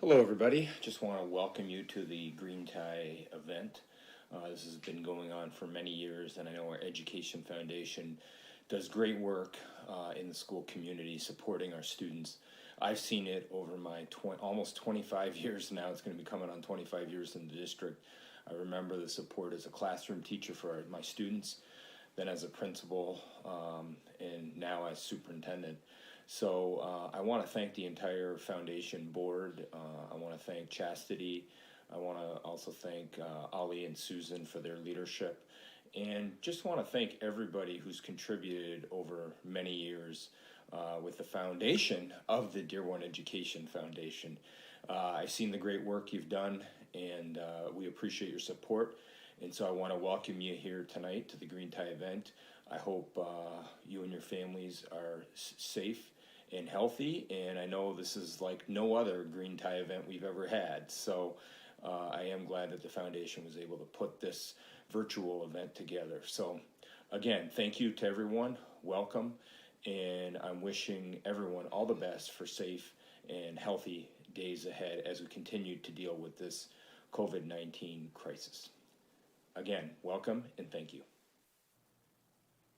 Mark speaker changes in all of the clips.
Speaker 1: Hello everybody, just want to welcome you to the Green Tie event. This has been going on for many years, and I know our Education Foundation does great work in the school community supporting our students. I've seen it over my almost 25 years now. It's going to be coming on 25 years in the district. I remember the support as a classroom teacher for my students, then as a principal, and now as superintendent. So I want to thank the entire foundation board. I want to thank Chastity. I want to also thank Ali and Susan for their leadership. And just want to thank everybody who's contributed over many years with the foundation of the Dearborn Education Foundation. I've seen the great work you've done, and we appreciate your support. And so I want to welcome you here tonight to the Green Tie event. I hope you and your families are safe and healthy, and I know this is like no other Green Tie event we've ever had. So I am glad that the foundation was able to put this virtual event together. So again, thank you to everyone. Welcome, and I'm wishing everyone all the best for safe and healthy days ahead as we continue to deal with this COVID-19 crisis. Again, welcome and thank you.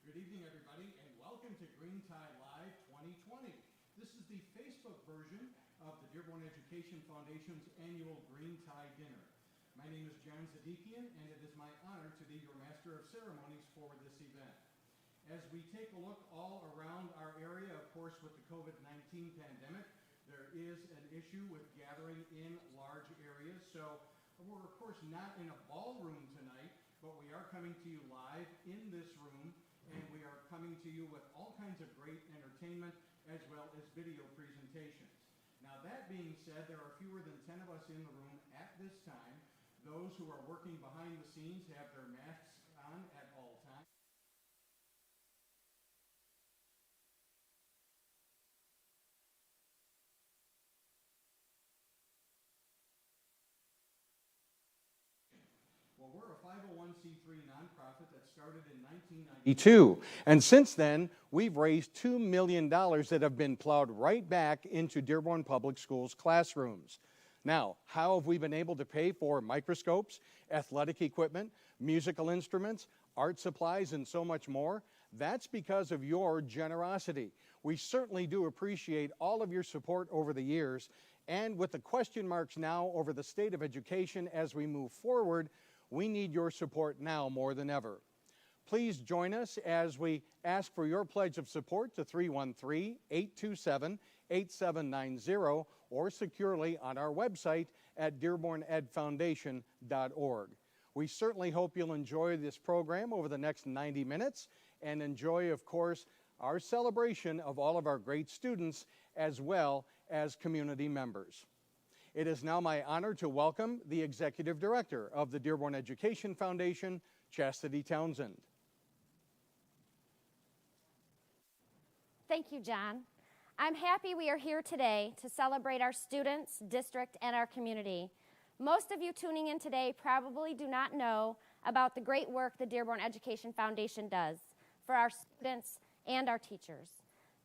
Speaker 2: Good evening, everybody, and welcome to Green Tie Live 2020. This is the Facebook version of the Dearborn Education Foundation's annual Green Tie Dinner. My name is John Zadikian, and it is my honor to be your Master of Ceremonies for this event. As we take a look all around our area, of course, with the COVID-19 pandemic, there is an issue with gathering in large areas. So we're, of course, not in a ballroom tonight, but we are coming to you live in this room, and we are coming to you with all kinds of great entertainment as well as video presentations. Now, that being said, there are fewer than 10 of us in the room at this time. Those who are working behind the scenes have their masks on at all times. Well, we're a 501c3 nonprofit that started in 1992, and since then, we've raised $2 million that have been plowed right back into Dearborn Public Schools classrooms. Now, how have we been able to pay for microscopes, athletic equipment, musical instruments, art supplies, and so much more? That's because of your generosity. We certainly do appreciate all of your support over the years, and with the question marks now over the state of education as we move forward, we need your support now more than ever. Please join us as we ask for your pledge of support to 313-827-8790 or securely on our website at dearbornedfoundation.org. We certainly hope you'll enjoy this program over the next 90 minutes and enjoy, of course, our celebration of all of our great students as well as community members. It is now my honor to welcome the Executive Director of the Dearborn Education Foundation, Chastity Townsend.
Speaker 3: Thank you, John. I'm happy we are here today to celebrate our students, district, and our community. Most of you tuning in today probably do not know about the great work the Dearborn Education Foundation does for our students and our teachers.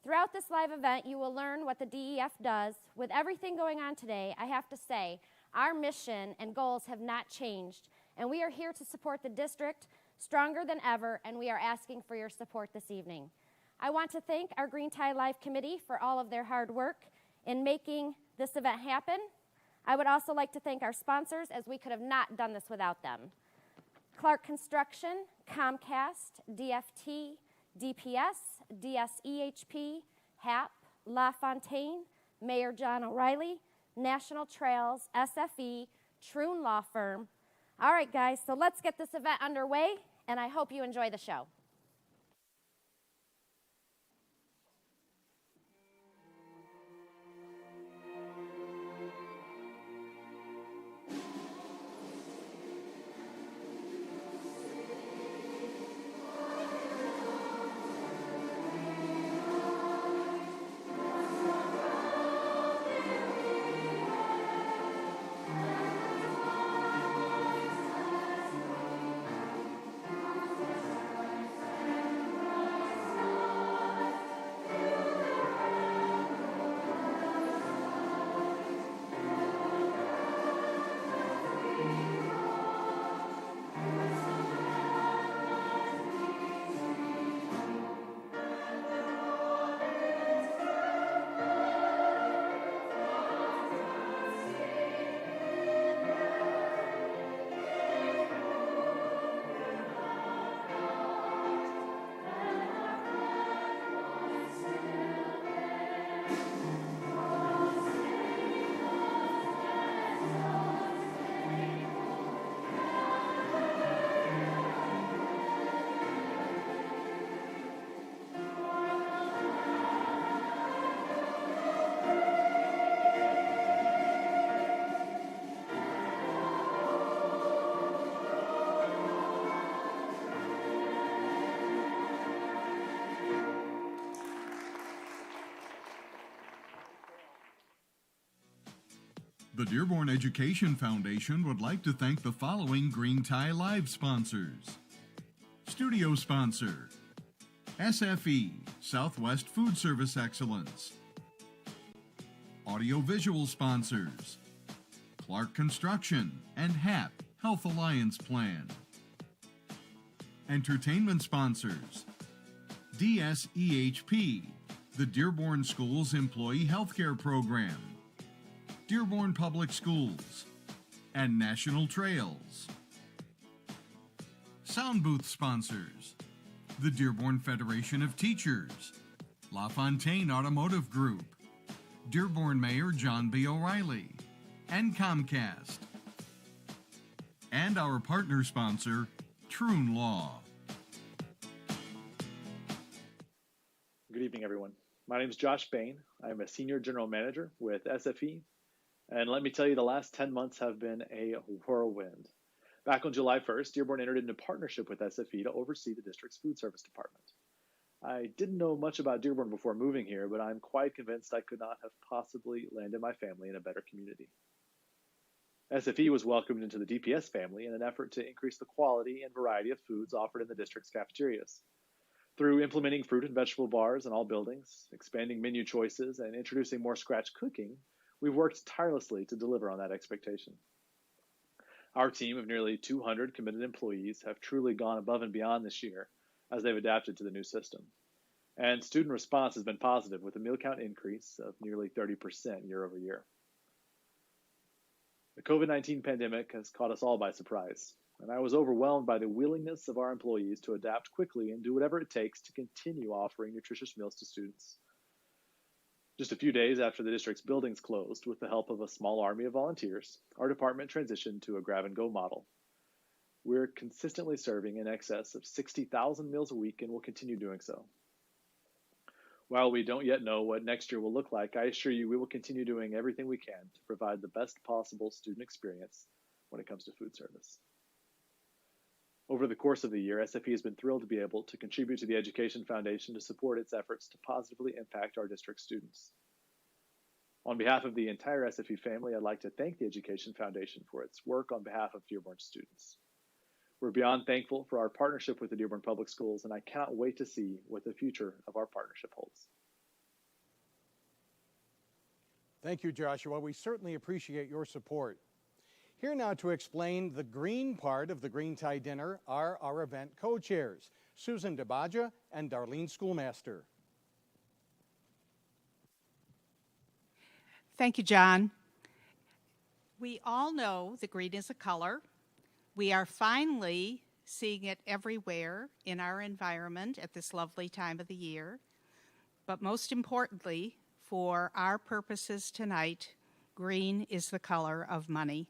Speaker 3: Throughout this live event, you will learn what the DEF does. With everything going on today, I have to say, our mission and goals have not changed, and we are here to support the district stronger than ever, and we are asking for your support this evening. I want to thank our Green Tie Live Committee for all of their hard work in making this event happen. I would also like to thank our sponsors, as we could have not done this without them. Clark Construction, Comcast, DFT, DPS, DSEHP, HAP, LaFontaine, Mayor John O'Reilly, National Trails, SFE, Troon Law Firm. All right, guys, so let's get this event underway, and I hope you enjoy the show.
Speaker 2: The Dearborn Education Foundation would like to thank the following Green Tie Live sponsors. Studio sponsor, SFE, Southwest Food Service Excellence. Audiovisual sponsors, Clark Construction and HAP, Health Alliance Plan. Entertainment sponsors, DSEHP, the Dearborn Schools Employee Healthcare Program, Dearborn Public Schools, and National Trails. SOUNDBOOTH sponsors, the Dearborn Federation of Teachers, LaFontaine Automotive Group, Dearborn Mayor John B. O'Reilly, and Comcast. And our partner sponsor, Troon Law.
Speaker 4: Good evening, everyone. My name is Josh Bain. I'm a Senior General Manager with SFE. And let me tell you, the last 10 months have been a whirlwind. Back on July 1st, Dearborn entered into partnership with SFE to oversee the district's food service department. I didn't know much about Dearborn before moving here, but I'm quite convinced I could not have possibly landed my family in a better community. SFE was welcomed into the DPS family in an effort to increase the quality and variety of foods offered in the district's cafeterias. Through implementing fruit and vegetable bars in all buildings, expanding menu choices, and introducing more scratch cooking, we've worked tirelessly to deliver on that expectation. Our team of nearly 200 committed employees have truly gone above and beyond this year as they've adapted to the new system. And student response has been positive, with a meal count increase of nearly 30% year over year. The COVID-19 pandemic has caught us all by surprise, and I was overwhelmed by the willingness of our employees to adapt quickly and do whatever it takes to continue offering nutritious meals to students. Just a few days after the district's buildings closed, with the help of a small army of volunteers, our department transitioned to a grab-and-go model. We're consistently serving in excess of 60,000 meals a week and will continue doing so. While we don't yet know what next year will look like, I assure you we will continue doing everything we can to provide the best possible student experience when it comes to food service. Over the course of the year, SFE has been thrilled to be able to contribute to the Education Foundation to support its efforts to positively impact our district students. On behalf of the entire SFE family, I'd like to thank the Education Foundation for its work on behalf of Dearborn students. We're beyond thankful for our partnership with the Dearborn Public Schools, and I cannot wait to see what the future of our partnership holds.
Speaker 2: Thank you, Joshua. We certainly appreciate your support. Here now to explain the green part of the Green Tie Dinner are our event co-chairs, Susan DeBaja and Darlene Schoolmaster.
Speaker 5: Thank you, John. We all know the green is a color. We are finally seeing it everywhere in our environment at this lovely time of the year. But most importantly, for our purposes tonight, green is the color of money.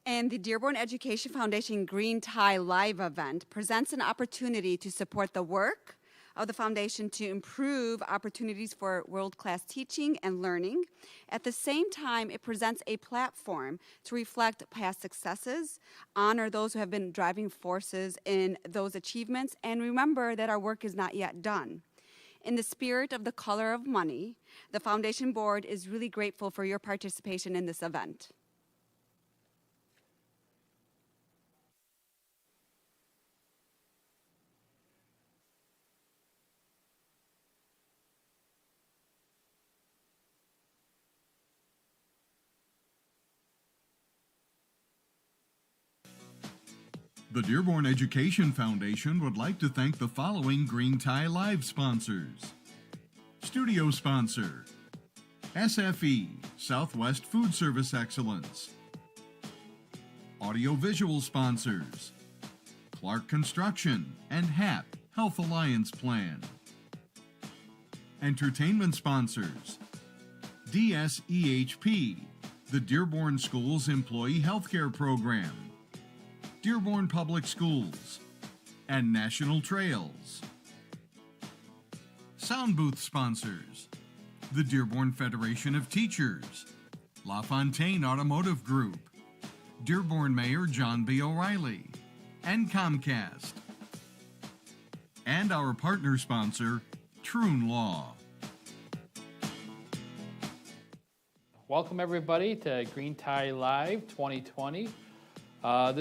Speaker 6: And the Dearborn Education Foundation Green Tie Live event presents an opportunity to support the work of the foundation to improve opportunities for world-class teaching and learning. At the same time, it presents a platform to reflect past successes, honor those who have been driving forces in those achievements, and remember that our work is not yet done. In the spirit of the color of money, the foundation board is really grateful for your participation in this event.
Speaker 2: The Dearborn Education Foundation would like to thank the following Green Tie Live sponsors. Studio sponsor, SFE, Southwest Food Service Excellence. Audiovisual sponsors, Clark Construction and HAP, Health Alliance Plan. Entertainment sponsors, DSEHP, the Dearborn Schools Employee Healthcare Program, Dearborn Public Schools, and National Trails. SOUNDBOOTH sponsors, the Dearborn Federation of Teachers, LaFontaine Automotive Group, Dearborn Mayor John B. O'Reilly, and Comcast. And our partner sponsor, Troon Law.
Speaker 7: Welcome everybody to Green Tie Live 2020. I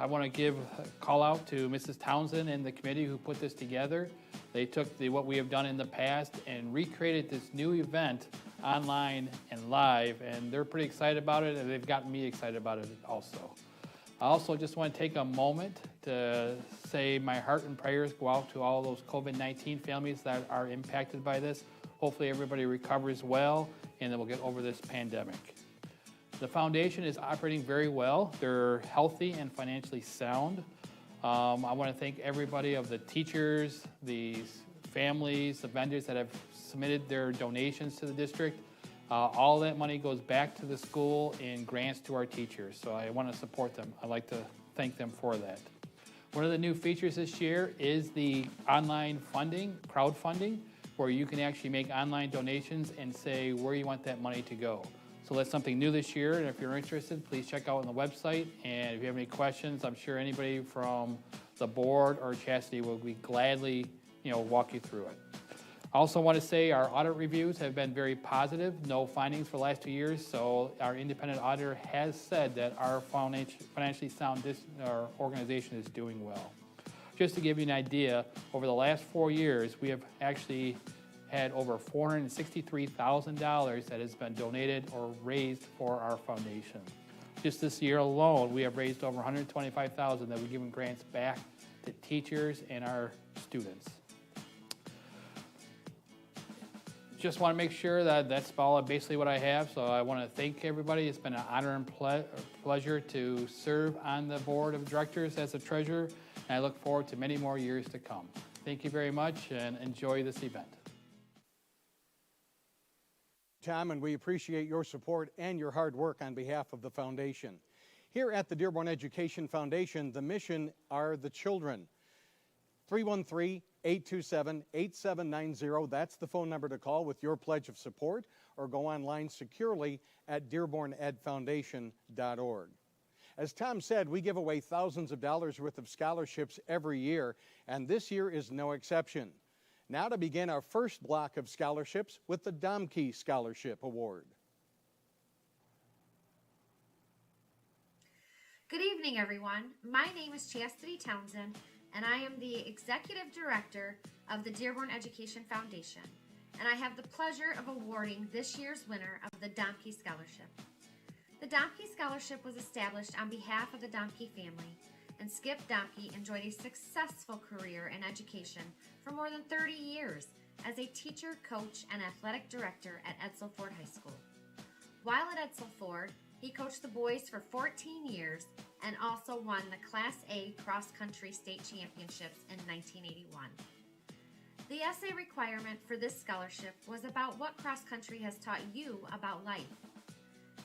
Speaker 7: want to give a call out to Mrs. Townsend and the committee who put this together. They took what we have done in the past and recreated this new event online and live, and they're pretty excited about it, and they've gotten me excited about it also. I also just want to take a moment to say my heart and prayers go out to all those COVID-19 families that are impacted by this. Hopefully everybody recovers well and then we'll get over this pandemic. The foundation is operating very well. They're healthy and financially sound. I want to thank everybody of the teachers, the families, the vendors that have submitted their donations to the district. All that money goes back to the school in grants to our teachers, so I want to support them. I'd like to thank them for that. One of the new features this year is the online funding, crowdfunding, where you can actually make online donations and say where you want that money to go. So that's something new this year, and if you're interested, please check out on the website. And if you have any questions, I'm sure anybody from the board or Chastity will be gladly, walk you through it. I also want to say our audit reviews have been very positive, no findings for the last 2 years, so our independent auditor has said that our financially sound organization is doing well. Just to give you an idea, over the last 4 years, we have actually had over $463,000 that has been donated or raised for our foundation. Just this year alone, we have raised over $125,000 that we've given grants back to teachers and our students. Just want to make sure that that's basically what I have, so I want to thank everybody. It's been an honor and pleasure to serve on the board of directors as a treasurer, and I look forward to many more years to come. Thank you very much, and enjoy this event.
Speaker 2: Tom, and we appreciate your support and your hard work on behalf of the foundation. Here at the Dearborn Education Foundation, the mission are the children. 313-827-8790, that's the phone number to call with your pledge of support, or go online securely at dearbornedfoundation.org. As Tom said, we give away thousands of dollars worth of scholarships every year, and this year is no exception. Now to begin our first block of scholarships with the Domke Scholarship Award.
Speaker 8: Good evening, everyone. My name is Chastity Townsend, and I am the Executive Director of the Dearborn Education Foundation, and I have the pleasure of awarding this year's winner of the Domke Scholarship. The Domke Scholarship was established on behalf of the Domke family, and Skip Domke enjoyed a successful career in education for more than 30 years as a teacher, coach, and athletic director at Edsel Ford High School. While at Edsel Ford, he coached the boys for 14 years and also won the Class A cross-country state championships in 1981. The essay requirement for this scholarship was about what cross-country has taught you about life.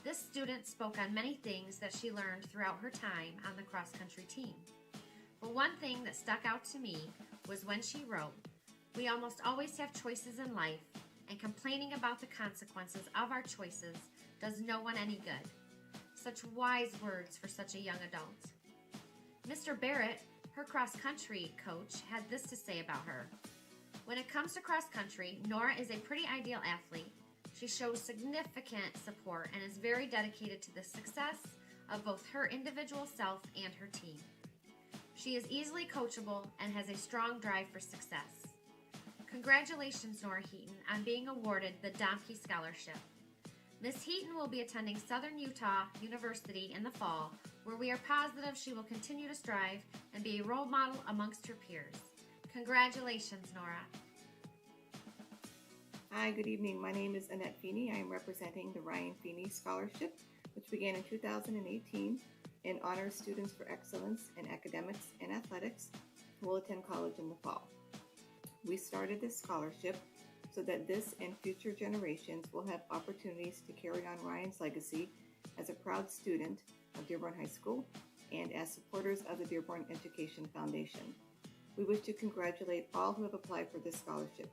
Speaker 8: This student spoke on many things that she learned throughout her time on the cross-country team. But one thing that stuck out to me was when she wrote, "We almost always have choices in life, and complaining about the consequences of our choices does no one any good." Such wise words for such a young adult. Mr. Barrett, her cross-country coach, had this to say about her. "When it comes to cross-country, Nora is a pretty ideal athlete. She shows significant support and is very dedicated to the success of both her individual self and her team. She is easily coachable and has a strong drive for success." Congratulations, Nora Heaton, on being awarded the Domke Scholarship. Ms. Heaton will be attending Southern Utah University in the fall, where we are positive she will continue to strive and be a role model amongst her peers. Congratulations, Nora.
Speaker 9: Hi, good evening. My name is Annette FEENEY. I am representing the Ryan FEENEY Scholarship, which began in 2018 and honors students for excellence in academics and athletics who will attend college in the fall. We started this scholarship so that this and future generations will have opportunities to carry on Ryan's legacy as a proud student of Dearborn High School and as supporters of the Dearborn Education Foundation. We wish to congratulate all who have applied for this scholarship.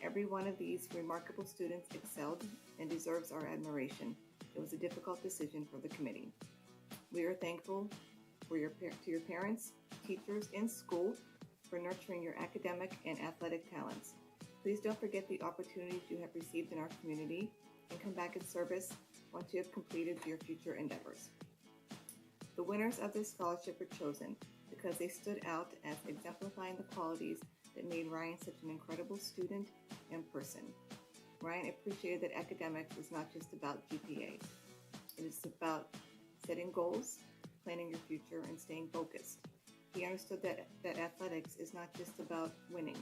Speaker 9: Every one of these remarkable students excelled and deserves our admiration. It was a difficult decision for the committee. We are thankful to your parents, teachers, and school for nurturing your academic and athletic talents. Please don't forget the opportunities you have received in our community and come back in service once you have completed your future endeavors. The winners of this scholarship were chosen because they stood out as exemplifying the qualities that made Ryan such an incredible student and person. Ryan appreciated that academics is not just about GPA. It is about setting goals, planning your future, and staying focused. He understood that athletics is not just about winning.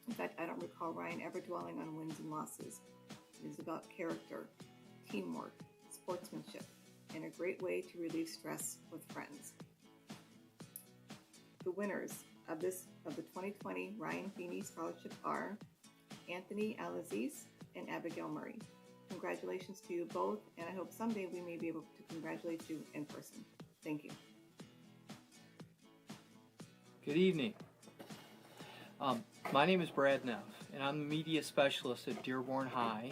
Speaker 9: In fact, I don't recall Ryan ever dwelling on wins and losses. It is about character, teamwork, sportsmanship, and a great way to relieve stress with friends. The winners of the 2020 Ryan FEENEY Scholarship are Anthony Alaziz and Abigail Murray. Congratulations to you both, and I hope someday we may be able to congratulate you in person. Thank you.
Speaker 10: Good evening. My name is Brad Neff, and I'm the media specialist at Dearborn High,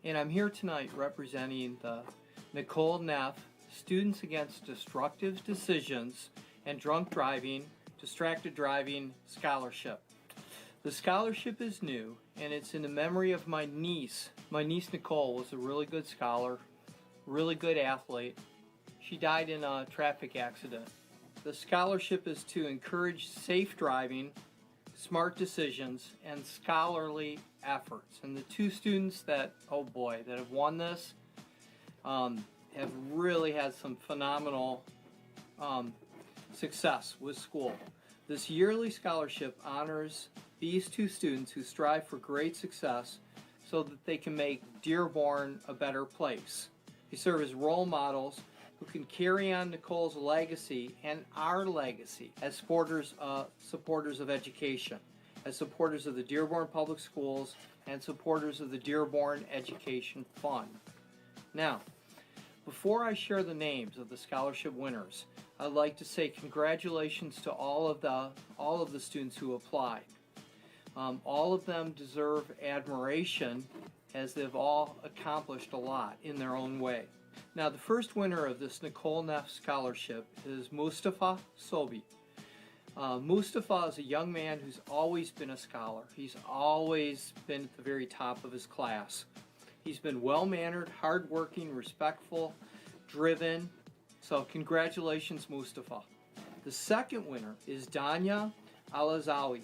Speaker 10: and I'm here tonight representing the NICOLE NEFF Students Against Destructive Decisions and Drunk Driving, Distracted Driving Scholarship. The scholarship is new, and it's in the memory of my niece. My niece Nicole was a really good scholar, really good athlete. She died in a traffic accident. The scholarship is to encourage safe driving, smart decisions, and scholarly efforts. And the two students that have won this have really had some phenomenal success with school. This yearly scholarship honors these two students who strive for great success so that they can make Dearborn a better place. They serve as role models who can carry on Nicole's legacy and our legacy as supporters of education, as supporters of the Dearborn Public Schools, and supporters of the Dearborn Education Fund. Now, before I share the names of the scholarship winners, I'd like to say congratulations to all of the students who applied. All of them deserve admiration, as they've all accomplished a lot in their own way. Now, the first winner of this NICOLE NEFF scholarship is Mustafa Sobi. Mustafa is a young man who's always been a scholar. He's always been at the very top of his class. He's been well-mannered, hardworking, respectful, driven. So congratulations, Mustafa. The second winner is Danya Alazawi.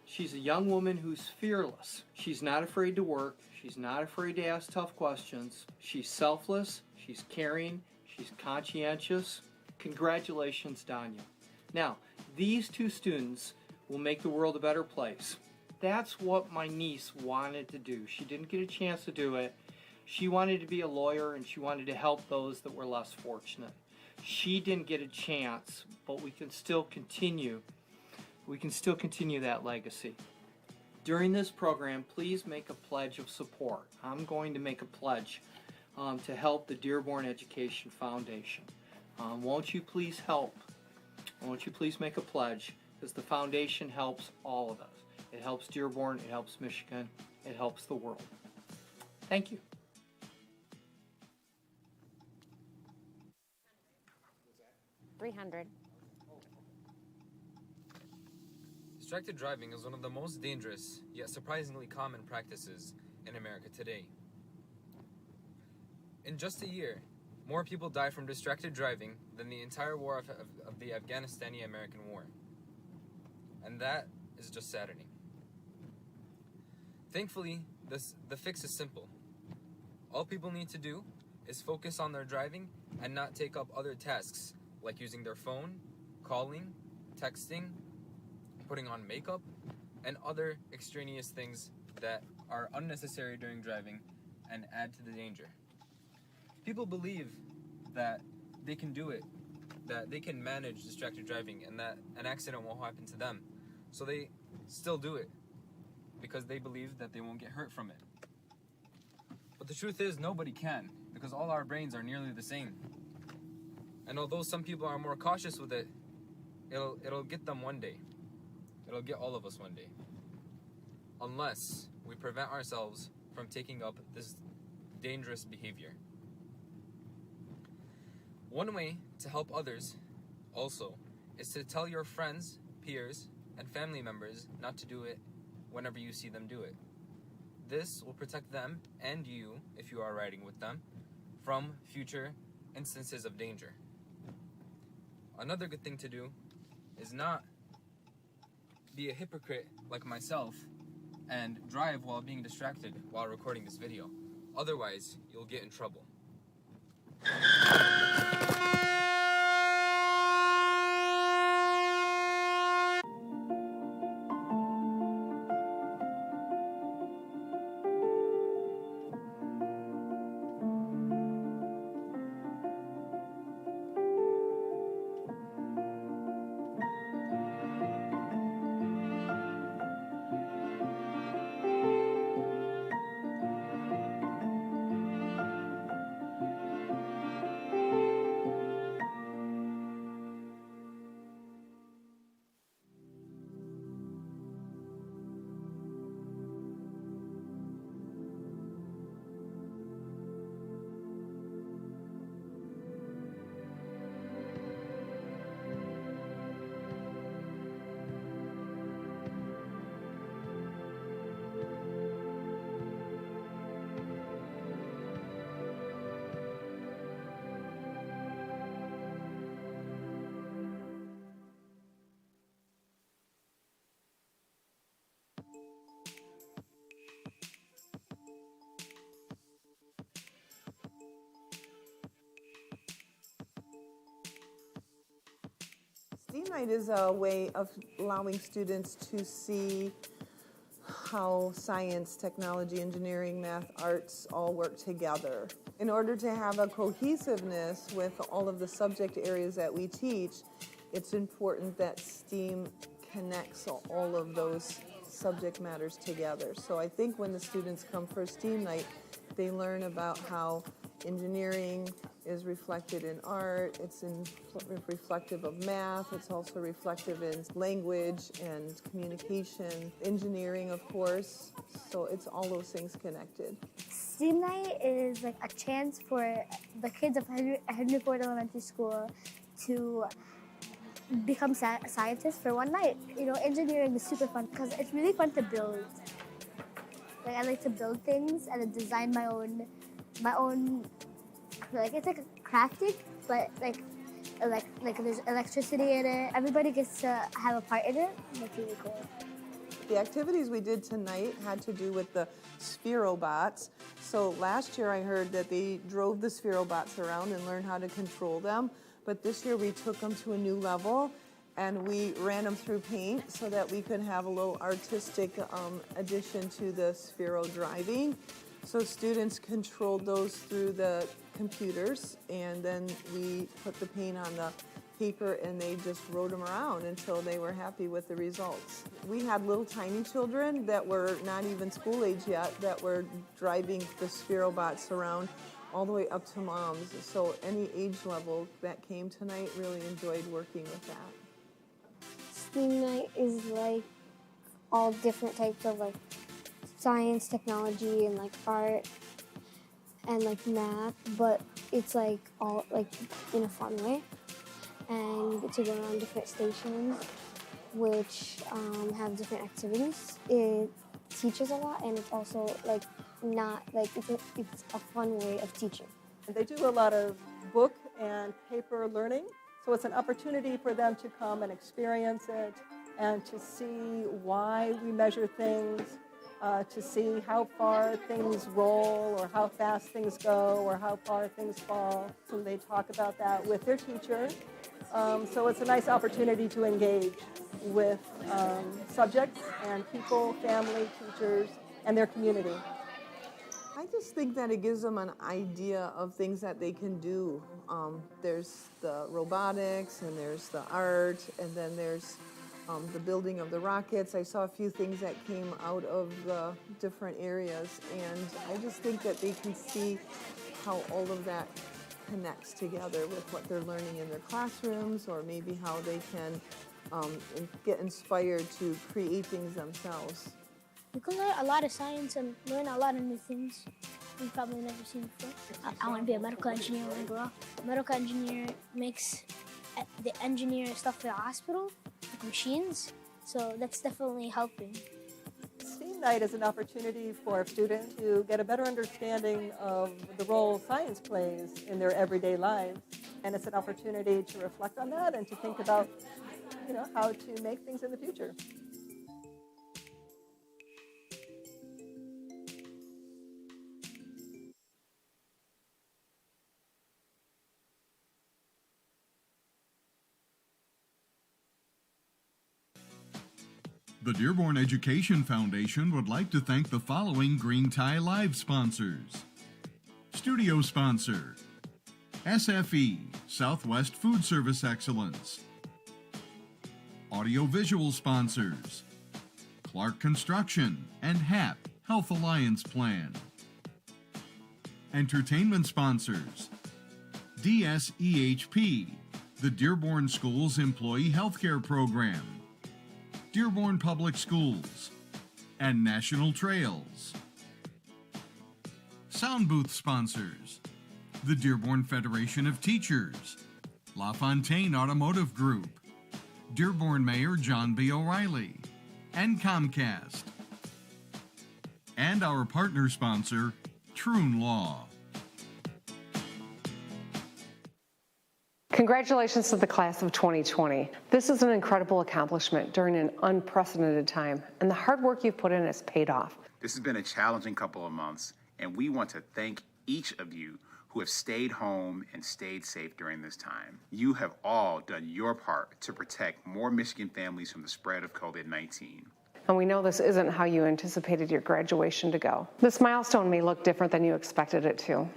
Speaker 10: She's a young woman who's fearless. She's not afraid to work. She's not afraid to ask tough questions. She's selfless. She's caring. She's conscientious. Congratulations, Danya. Now, these two students will make the world a better place. That's what my niece wanted to do. She didn't get a chance to do it. She wanted to be a lawyer, and she wanted to help those that were less fortunate. She didn't get a chance, but we can still continue. We can still continue that legacy. During this program, please make a pledge of support. I'm going to make a pledge to help the Dearborn Education Foundation. Won't you please help? Won't you please make a pledge? Because the foundation helps all of us. It helps Dearborn, it helps Michigan, it helps the world. Thank you.
Speaker 3: $300.
Speaker 11: Distracted driving is one of the most dangerous, yet surprisingly common practices in America today. In just a year, more people die from distracted driving than the entire war of the Afghanistani-American War. And that is just saddening. Thankfully, the fix is simple. All people need to do is focus on their driving and not take up other tasks like using their phone, calling, texting, putting on makeup, and other extraneous things that are unnecessary during driving and add to the danger. People believe that they can do it, that they can manage distracted driving and that an accident won't happen to them. So they still do it because they believe that they won't get hurt from it. But the truth is, nobody can, because all our brains are nearly the same. And although some people are more cautious with it, it'll get them one day. It'll get all of us one day. Unless we prevent ourselves from taking up this dangerous behavior. One way to help others, also, is to tell your friends, peers, and family members not to do it whenever you see them do it. This will protect them and you, if you are riding with them, from future instances of danger. Another good thing to do is not be a hypocrite like myself and drive while being distracted while recording this video. Otherwise, you'll get in trouble.
Speaker 12: STEAM Night is a way of allowing students to see how science, technology, engineering, math, arts all work together. In order to have a cohesiveness with all of the subject areas that we teach, it's important that STEAM connects all of those subject matters together. So I think when the students come for STEAM Night, they learn about how engineering is reflected in art, it's reflective of math, it's also reflective in language and communication, engineering, of course, so it's all those things connected.
Speaker 13: STEAM Night is like a chance for the kids of Henry Ford Elementary School to become scientists for one night. You know, engineering is super fun because it's really fun to build. Like I like to build things and then design my own, like it's like crafting, but like there's electricity in it. Everybody gets to have a part in it. That's really cool.
Speaker 12: The activities we did tonight had to do with the spherobots. So last year I heard that they drove the spherobots around and learned how to control them. But this year we took them to a new level and we ran them through paint so that we could have a little artistic addition to the sphero driving. So students controlled those through the computers, and then we put the paint on the paper and they just rode them around until they were happy with the results. We had little tiny children that were not even school age yet that were driving the spherobots around all the way up to moms. So any age level that came tonight really enjoyed working with that.
Speaker 13: STEAM Night is like all different types of like science, technology, and like art and like math, but it's like all like in a fun way. And you get to go around different stations which have different activities. It teaches a lot, and it's also like not like it's a fun way of teaching.
Speaker 14: They do a lot of book and paper learning, so it's an opportunity for them to come and experience it and to see why we measure things, to see how far things roll or how fast things go or how far things fall. So they talk about that with their teacher. So it's a nice opportunity to engage with subjects and people, family, teachers, and their community.
Speaker 12: I just think that it gives them an idea of things that they can do. There's the robotics, and there's the art, and then there's the building of the rockets. I saw a few things that came out of the different areas, and I just think that they can see how all of that connects together with what they're learning in their classrooms, or maybe how they can get inspired to create things themselves.
Speaker 13: You can learn a lot of science and learn a lot of new things you've probably never seen before. I want to be a medical engineer when I grow up. A medical engineer makes the engineer stuff for the hospital, like machines, so that's definitely helping.
Speaker 14: STEAM night is an opportunity for students to get a better understanding of the role science plays in their everyday lives. And it's an opportunity to reflect on that and to think about, how to make things in the future.
Speaker 2: The Dearborn Education Foundation would like to thank the following Green Tie Live sponsors. Studio sponsor, SFE, Southwest Food Service Excellence. Audiovisual sponsors, Clark Construction and HAP, Health Alliance Plan. Entertainment sponsors, DSEHP, the Dearborn Schools Employee Healthcare Program. Dearborn Public Schools, and National Trails. SOUNDBOOTH sponsors, the Dearborn Federation of Teachers, LaFontaine Automotive Group, Dearborn Mayor John B. O'Reilly, and Comcast. And our partner sponsor, Troon Law.
Speaker 15: Congratulations to the class of 2020. This is an incredible accomplishment during an unprecedented time, and the hard work you've put in has paid off.
Speaker 16: This has been a challenging couple of months, and we want to thank each of you who have stayed home and stayed safe during this time. You have all done your part to protect more Michigan families from the spread of COVID-19.
Speaker 15: And we know this isn't how you anticipated your graduation to go. This milestone may look different than you expected it to,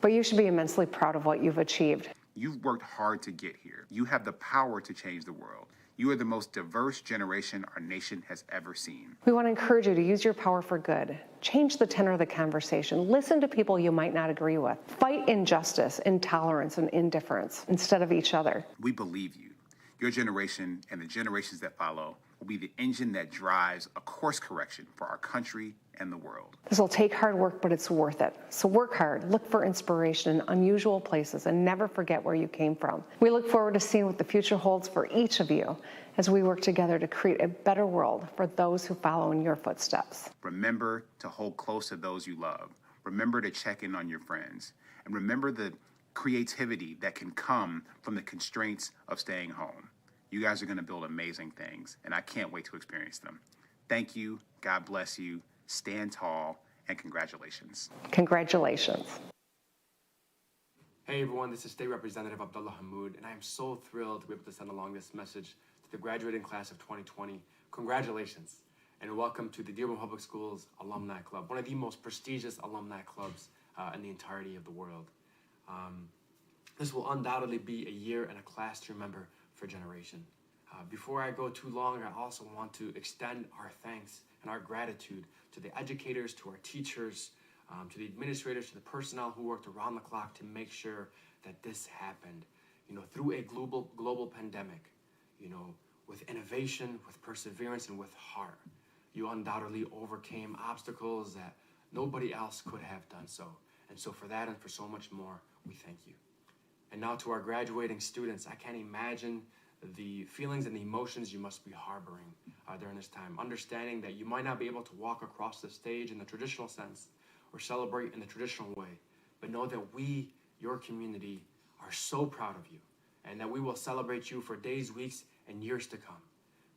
Speaker 15: but you should be immensely proud of what you've achieved.
Speaker 16: You've worked hard to get here. You have the power to change the world. You are the most diverse generation our nation has ever seen.
Speaker 15: We want to encourage you to use your power for good. Change the tenor of the conversation. Listen to people you might not agree with. Fight injustice, intolerance, and indifference instead of each other.
Speaker 16: We believe you. Your generation and the generations that follow will be the engine that drives a course correction for our country and the world.
Speaker 15: This will take hard work, but it's worth it. So work hard, look for inspiration in unusual places, and never forget where you came from. We look forward to seeing what the future holds for each of you as we work together to create a better world for those who follow in your footsteps.
Speaker 16: Remember to hold close to those you love. Remember to check in on your friends. And remember the creativity that can come from the constraints of staying home. You guys are going to build amazing things, and I can't wait to experience them. Thank you. God bless you. Stand tall, and congratulations.
Speaker 15: Congratulations.
Speaker 17: Hey everyone, this is State Representative Abdullah Hammoud, and I am so thrilled to be able to send along this message to the graduating class of 2020. Congratulations, and welcome to the Dearborn Public Schools Alumni Club, one of the most prestigious alumni clubs in the entirety of the world. This will undoubtedly be a year and a class to remember for a generation. Before I go too long, I also want to extend our thanks and our gratitude to the educators, to our teachers, to the administrators, to the personnel who worked around the clock to make sure that this happened. Through a global pandemic, with innovation, with perseverance, and with heart, you undoubtedly overcame obstacles that nobody else could have done so. And so for that and for so much more, we thank you. And now to our graduating students, I can't imagine the feelings and the emotions you must be harboring during this time, understanding that you might not be able to walk across the stage in the traditional sense or celebrate in the traditional way, but know that we, your community, are so proud of you, and that we will celebrate you for days, weeks, and years to come.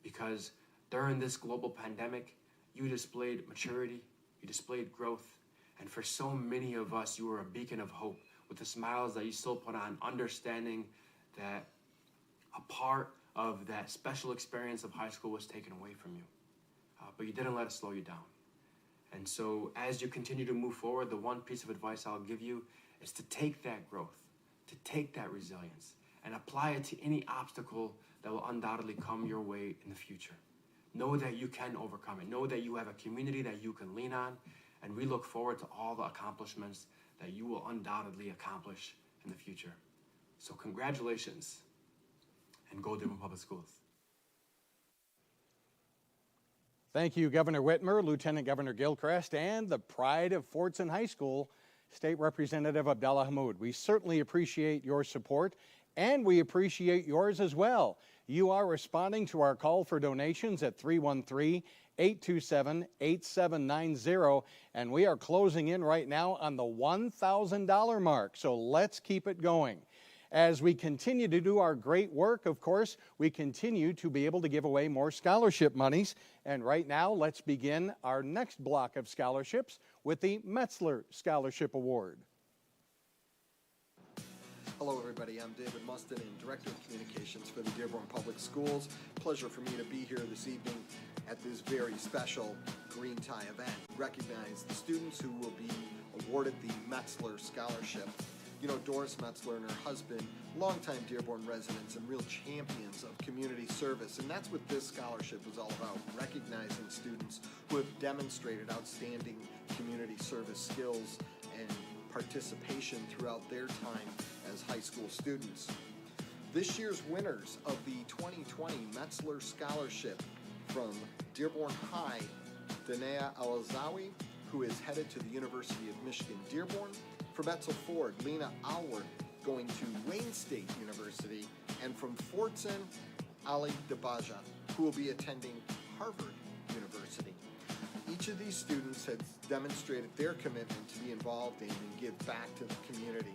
Speaker 17: Because during this global pandemic, you displayed maturity, you displayed growth, and for so many of us, you were a beacon of hope with the smiles that you still put on, understanding that a part of that special experience of high school was taken away from you. But you didn't let it slow you down. And so as you continue to move forward, the one piece of advice I'll give you is to take that growth, to take that resilience, and apply it to any obstacle that will undoubtedly come your way in the future. Know that you can overcome it. Know that you have a community that you can lean on, and we look forward to all the accomplishments that you will undoubtedly accomplish in the future. So congratulations. And go Dearborn Public Schools.
Speaker 2: Thank you, Governor Whitmer, Lieutenant Governor Gilchrist, and the pride of Fordson High School, State Representative Abdullah Hammoud. We certainly appreciate your support, and we appreciate yours as well. You are responding to our call for donations at 827-8790. And we are closing in right now on the $1,000 mark, so let's keep it going. As we continue to do our great work, of course, we continue to be able to give away more scholarship monies. And right now, let's begin our next block of scholarships with the METZLER Scholarship Award.
Speaker 18: Hello everybody, I'm David Mustin, and Director of Communications for the Dearborn Public Schools. Pleasure for me to be here this evening at this very special Green Tie event. Recognize the students who will be awarded the METZLER Scholarship. You know, Doris Metzler and her husband, longtime Dearborn residents and real champions of community service, and that's what this scholarship is all about, recognizing students who have demonstrated outstanding community service skills and participation throughout their time as high school students. This year's winners of the 2020 METZLER Scholarship from Dearborn High, Danea Alazawi, who is headed to the University of Michigan Dearborn. From Etzel Ford, Lena Alward, going to Wayne State University. And from Fortson, Ali Debaja, who will be attending Harvard University. Each of these students has demonstrated their commitment to be involved in and give back to the community.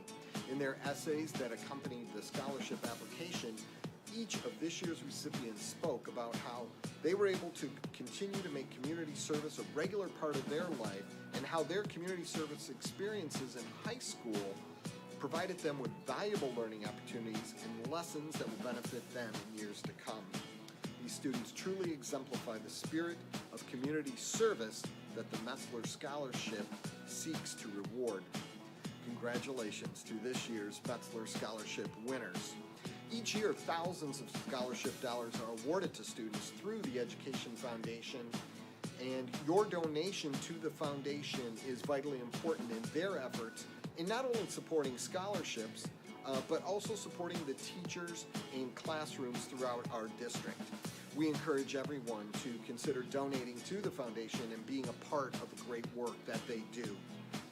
Speaker 18: In their essays that accompanied the scholarship application, each of this year's recipients spoke about how they were able to continue to make community service a regular part of their life and how their community service experiences in high school provided them with valuable learning opportunities and lessons that will benefit them in years to come. These students truly exemplify the spirit of community service that the METZLER Scholarship seeks to reward. Congratulations to this year's METZLER Scholarship winners. Each year, thousands of scholarship dollars are awarded to students through the Education Foundation, and your donation to the foundation is vitally important in their efforts in not only supporting scholarships, but also supporting the teachers and classrooms throughout our district. We encourage everyone to consider donating to the foundation and being a part of the great work that they do.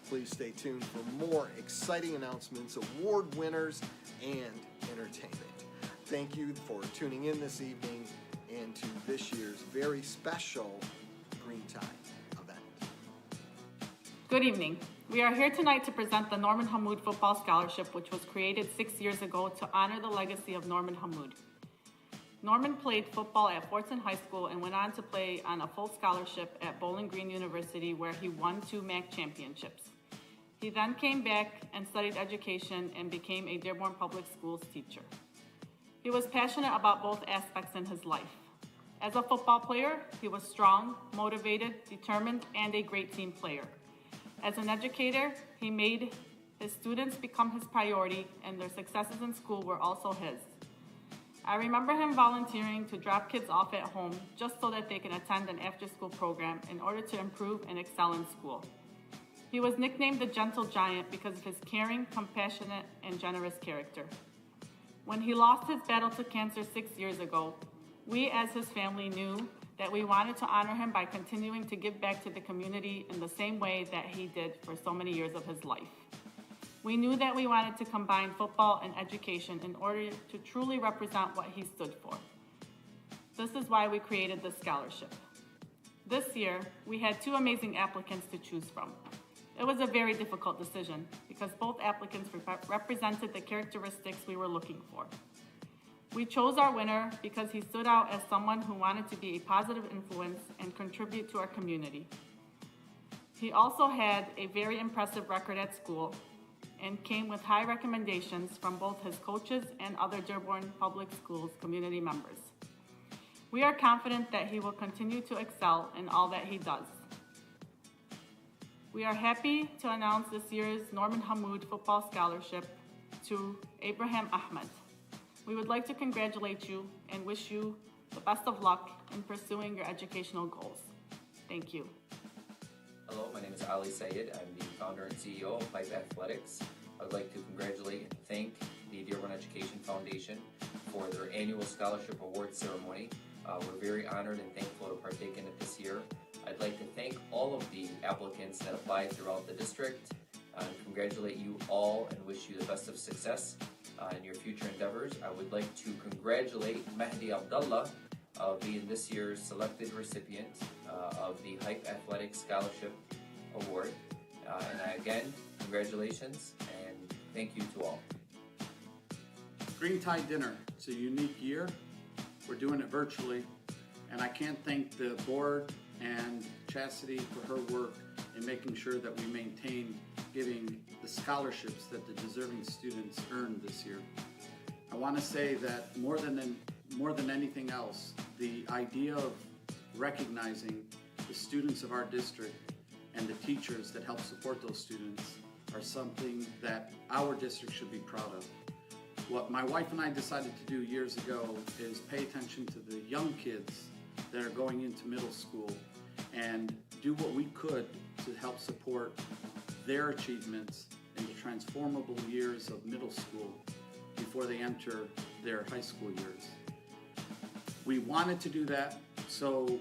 Speaker 18: Please stay tuned for more exciting announcements, award winners, and entertainment. Thank you for tuning in this evening and to this year's very special Green Tie event.
Speaker 19: Good evening. We are here tonight to present the Norman HAMMOUD Football Scholarship, which was created 6 years ago to honor the legacy of Norman HAMMOUD. Norman played football at Fortson High School and went on to play on a full scholarship at Bowling Green University, where he won 2 MAC championships. He then came back and studied education and became a Dearborn Public Schools teacher. He was passionate about both aspects in his life. As a football player, he was strong, motivated, determined, and a great team player. As an educator, he made his students become his priority, and their successes in school were also his. I remember him volunteering to drop kids off at home just so that they can attend an after-school program in order to improve and excel in school. He was nicknamed the Gentle Giant because of his caring, compassionate, and generous character. When he lost his battle to cancer 6 years ago, we as his family knew that we wanted to honor him by continuing to give back to the community in the same way that he did for so many years of his life. We knew that we wanted to combine football and education in order to truly represent what he stood for. This is why we created this scholarship. This year, we had 2 amazing applicants to choose from. It was a very difficult decision because both applicants represented the characteristics we were looking for. We chose our winner because he stood out as someone who wanted to be a positive influence and contribute to our community. He also had a very impressive record at school and came with high recommendations from both his coaches and other Dearborn Public Schools community members. We are confident that he will continue to excel in all that he does. We are happy to announce this year's Norman HAMMOUD Football Scholarship to Abraham Ahmed. We would like to congratulate you and wish you the best of luck in pursuing your educational goals. Thank you.
Speaker 20: Hello, my name is Ali Sayed. I'm the founder and CEO of Pipe Athletics. I would like to congratulate and thank the Dearborn Education Foundation for their annual scholarship award ceremony. We're very honored and thankful to partake in it this year. I'd like to thank all of the applicants that applied throughout the district and congratulate you all and wish you the best of success in your future endeavors. I would like to congratulate Mahdi Abdullah being this year's selected recipient. of the Hype Athletic Scholarship Award. And again, congratulations and thank you to all.
Speaker 2: Green Tie Dinner. It's a unique year. We're doing it virtually, and I can't thank the board and Chastity for her work in making sure that we maintain giving the scholarships that the deserving students earned this year. I want to say that more than anything else, the idea of recognizing the students of our district and the teachers that help support those students are something that our district should be proud of. What my wife and I decided to do years ago is pay attention to the young kids that are going into middle school and do what we could to help support their achievements in the transformable years of middle school before they enter their high school years. We wanted to do that, so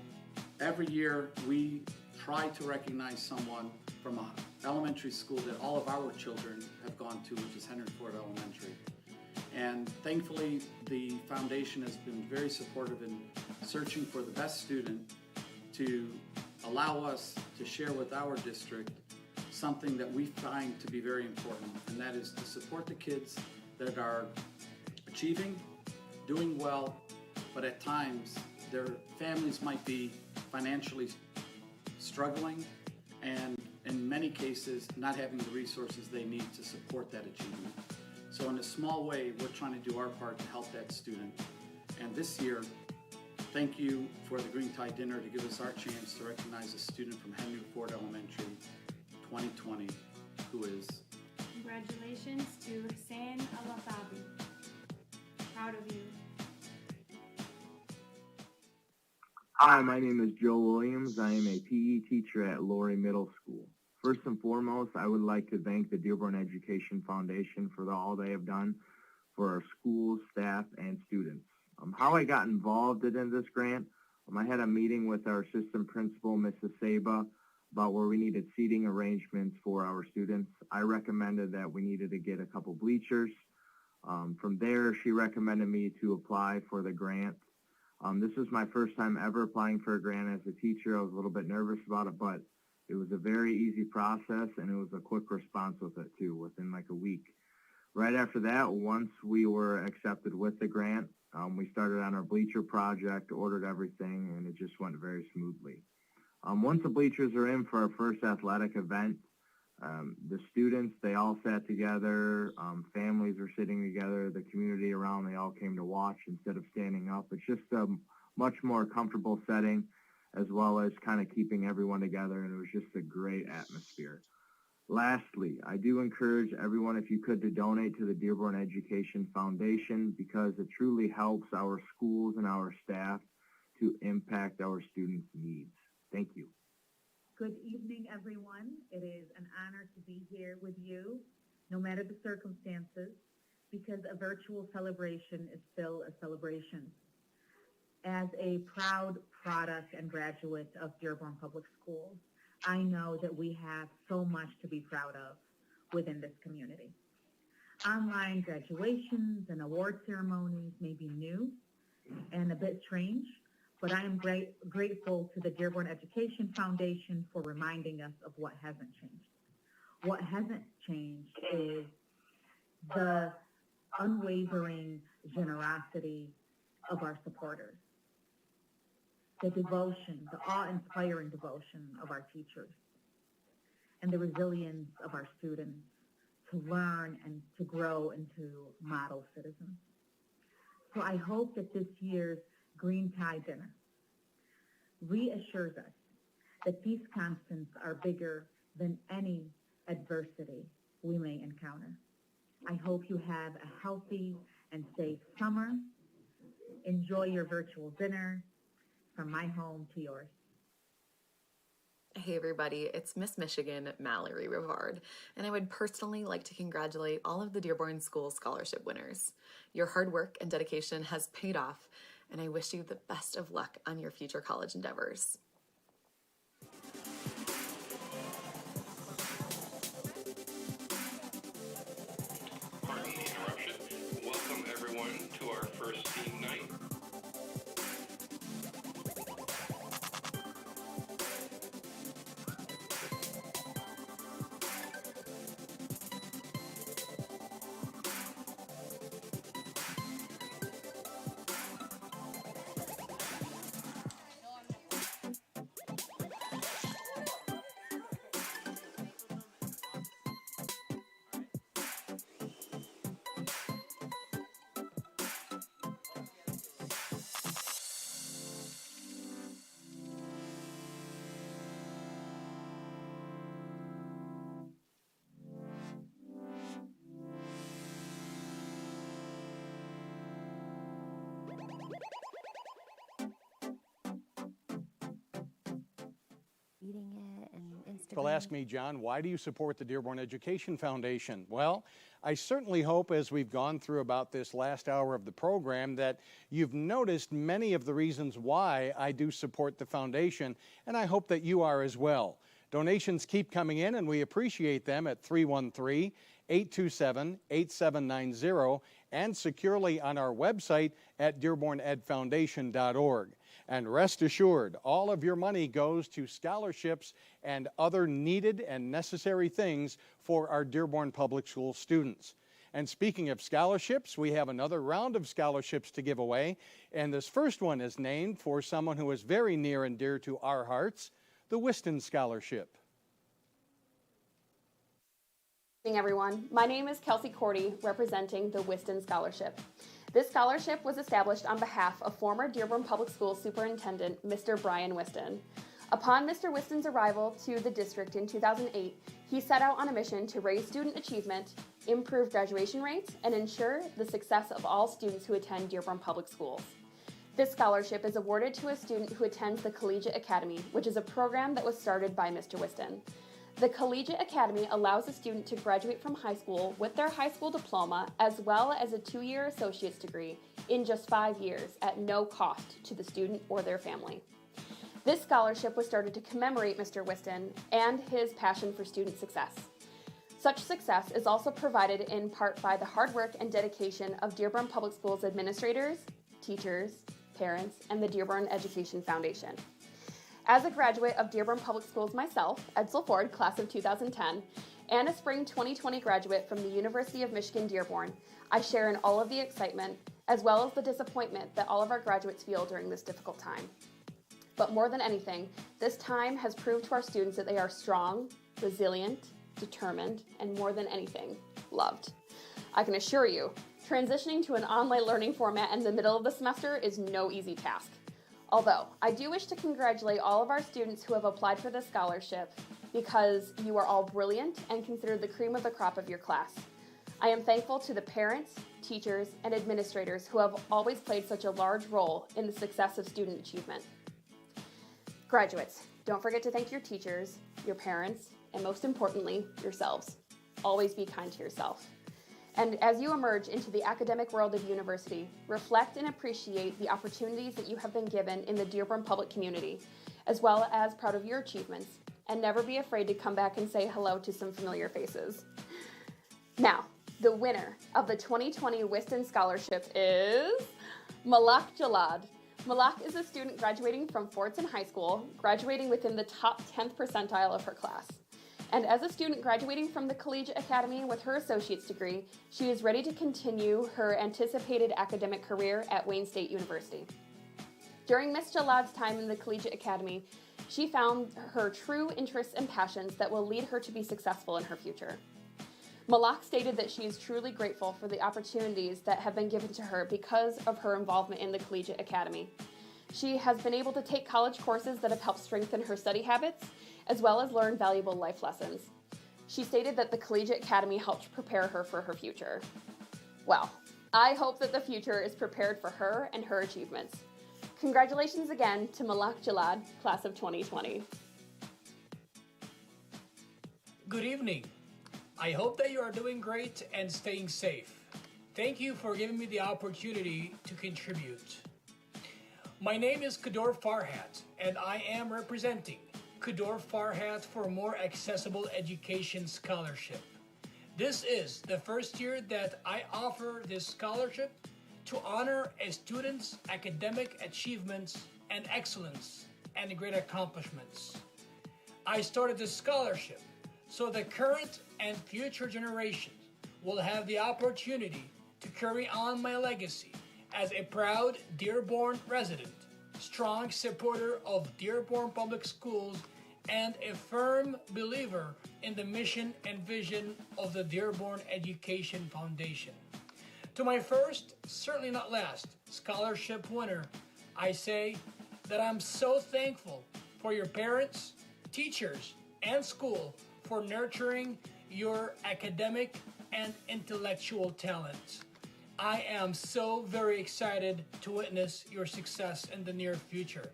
Speaker 2: every year we try to recognize someone from an elementary school that all of our children have gone to, which is Henry Ford Elementary. And thankfully, the foundation has been very supportive in searching for the best student to allow us to share with our district something that we find to be very important, and that is to support the kids that are achieving, doing well, but at times their families might be financially struggling and in many cases not having the resources they need to support that achievement. So in a small way, we're trying to do our part to help that student. And this year, thank you for the Green Tie Dinner to give us our chance to recognize a student from Henry Ford Elementary 2020 who is.
Speaker 21: Congratulations to Hussein Alafabi. Proud of you.
Speaker 22: Hi, my name is Joe Williams. I am a PE teacher at Laurie Middle School. First and foremost, I would like to thank the Dearborn Education Foundation for all they have done for our schools, staff, and students. How I got involved in this grant, I had a meeting with our assistant principal, Mrs. Saba, about where we needed seating arrangements for our students. I recommended that we needed to get a couple bleachers. From there, she recommended me to apply for the grant. This is my first time ever applying for a grant as a teacher. I was a little bit nervous about it, but it was a very easy process, and it was a quick response with it too, within like a week. Right after that, once we were accepted with the grant, we started on our bleacher project, ordered everything, and it just went very smoothly. Once the bleachers are in for our first athletic event, the students, they all sat together, families were sitting together, the community around, they all came to watch instead of standing up. It's just a much more comfortable setting, as well as kind of keeping everyone together, and it was just a great atmosphere. Lastly, I do encourage everyone, if you could, to donate to the Dearborn Education Foundation, because it truly helps our schools and our staff to impact our students' needs. Thank you.
Speaker 23: Good evening, everyone. It is an honor to be here with you, no matter the circumstances, because a virtual celebration is still a celebration. As a proud product and graduate of Dearborn Public Schools, I know that we have so much to be proud of within this community. Online graduations and award ceremonies may be new and a bit strange, but I am grateful to the Dearborn Education Foundation for reminding us of what hasn't changed. What hasn't changed is the unwavering generosity of our supporters, the devotion, the awe-inspiring devotion of our teachers, and the resilience of our students to learn and to grow into model citizens. So I hope that this year's Green Tie Dinner reassures us that these constants are bigger than any adversity we may encounter. I hope you have a healthy and safe summer. Enjoy your virtual dinner. From my home to yours.
Speaker 24: Hey everybody, it's Miss Michigan, Mallory Rivard, and I would personally like to congratulate all of the Dearborn School Scholarship winners. Your hard work and dedication has paid off, and I wish you the best of luck on your future college endeavors.
Speaker 25: Pardon the interruption. Welcome everyone to our first theme night.
Speaker 3: eating it and Instagram.
Speaker 2: People ask me, John, why do you support the Dearborn Education Foundation? Well, I certainly hope as we've gone through about this last hour of the program that you've noticed many of the reasons why I do support the foundation, and I hope that you are as well. Donations keep coming in, and we appreciate them at 313-827-8790 and securely on our website at dearbornedfoundation.org. And rest assured, all of your money goes to scholarships and other needed and necessary things for our Dearborn Public School students. And speaking of scholarships, we have another round of scholarships to give away. And this first one is named for someone who is very near and dear to our hearts, the Whiston Scholarship.
Speaker 1: Good evening, everyone. My name is Kelsey Cordy, representing the Whiston Scholarship. This scholarship was established on behalf of former Dearborn Public Schools Superintendent, Mr. Brian Whiston. Upon Mr. Whiston's arrival to the district in 2008, he set out on a mission to raise student achievement, improve graduation rates, and ensure the success of all students who attend Dearborn Public Schools. This scholarship is awarded to a student who attends the Collegiate Academy, which is a program that was started by Mr. Whiston. The Collegiate Academy allows a student to graduate from high school with their high school diploma as well as a 2-year associate's degree in just 5 years at no cost to the student or their family. This scholarship was started to commemorate Mr. Whiston and his passion for student success. Such success is also provided in part by the hard work and dedication of Dearborn Public Schools administrators, teachers, parents, and the Dearborn Education Foundation. As a graduate of Dearborn Public Schools myself, Edsel Ford, class of 2010, and a spring 2020 graduate from the University of Michigan Dearborn, I share in all of the excitement as well as the disappointment that all of our graduates feel during this difficult time. But more than anything, this time has proved to our students that they are strong, resilient, determined, and more than anything, loved. I can assure you, transitioning to an online learning format in the middle of the semester is no easy task. Although, I do wish to congratulate all of our students who have applied for this scholarship because you are all brilliant and considered the cream of the crop of your class. I am thankful to the parents, teachers, and administrators who have always played such a large role in the success of student achievement. Graduates, don't forget to thank your teachers, your parents, and most importantly, yourselves. Always be kind to yourself. And as you emerge into the academic world of university, reflect and appreciate the opportunities that you have been given in the Dearborn public community, as well as proud of your achievements, and never be afraid to come back and say hello to some familiar faces. Now, the winner of the 2020 Whiston Scholarship is Malak Jalad. Malak is a student graduating from Fordson High School, graduating within the top 10th percentile of her class. And as a student graduating from the Collegiate Academy with her associate's degree, she is ready to continue her anticipated academic career at Wayne State University. During Ms. Jalad's time in the Collegiate Academy, she found her true interests and passions that will lead her to be successful in her future. Malak stated that she is truly grateful for the opportunities that have been given to her because of her involvement in the Collegiate Academy. She has been able to take college courses that have helped strengthen her study habits, as well as learn valuable life lessons. She stated that the Collegiate Academy helped prepare her for her future. Well, I hope that the future is prepared for her and her achievements. Congratulations again to Malak Jalad, class of 2020.
Speaker 4: Good evening. I hope that you are doing great and staying safe. Thank you for giving me the opportunity to contribute. My name is KHODR FARHAT, and I am representing KHODR FARHAT for More Accessible Education Scholarship. This is the first year that I offer this scholarship to honor a student's academic achievements and excellence and great accomplishments. I started this scholarship so the current and future generations will have the opportunity to carry on my legacy as a proud Dearborn resident, strong supporter of Dearborn Public Schools, and a firm believer in the mission and vision of the Dearborn Education Foundation. To my first, certainly not last, scholarship winner, I say that I'm so thankful for your parents, teachers, and school for nurturing your academic and intellectual talents. I am so very excited to witness your success in the near future.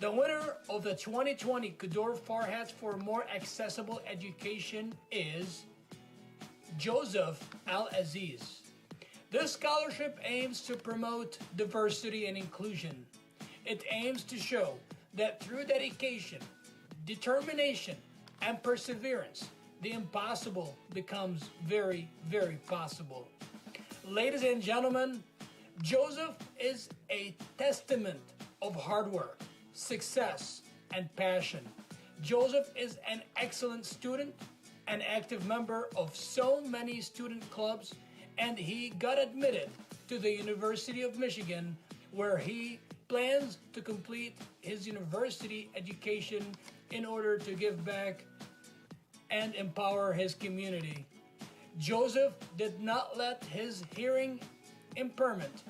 Speaker 4: The winner of the 2020 KHODR FARHAT for More Accessible Education is Joseph Al-Aziz. This scholarship aims to promote diversity and inclusion. It aims to show that through dedication, determination, and perseverance, the impossible becomes very, very possible. Ladies and gentlemen, Joseph is a testament of hard work, success, and passion. Joseph is an excellent student, an active member of so many student clubs, and he got admitted to the University of Michigan, where he plans to complete his university education in order to give back and empower his community. Joseph did not let his hearing impairment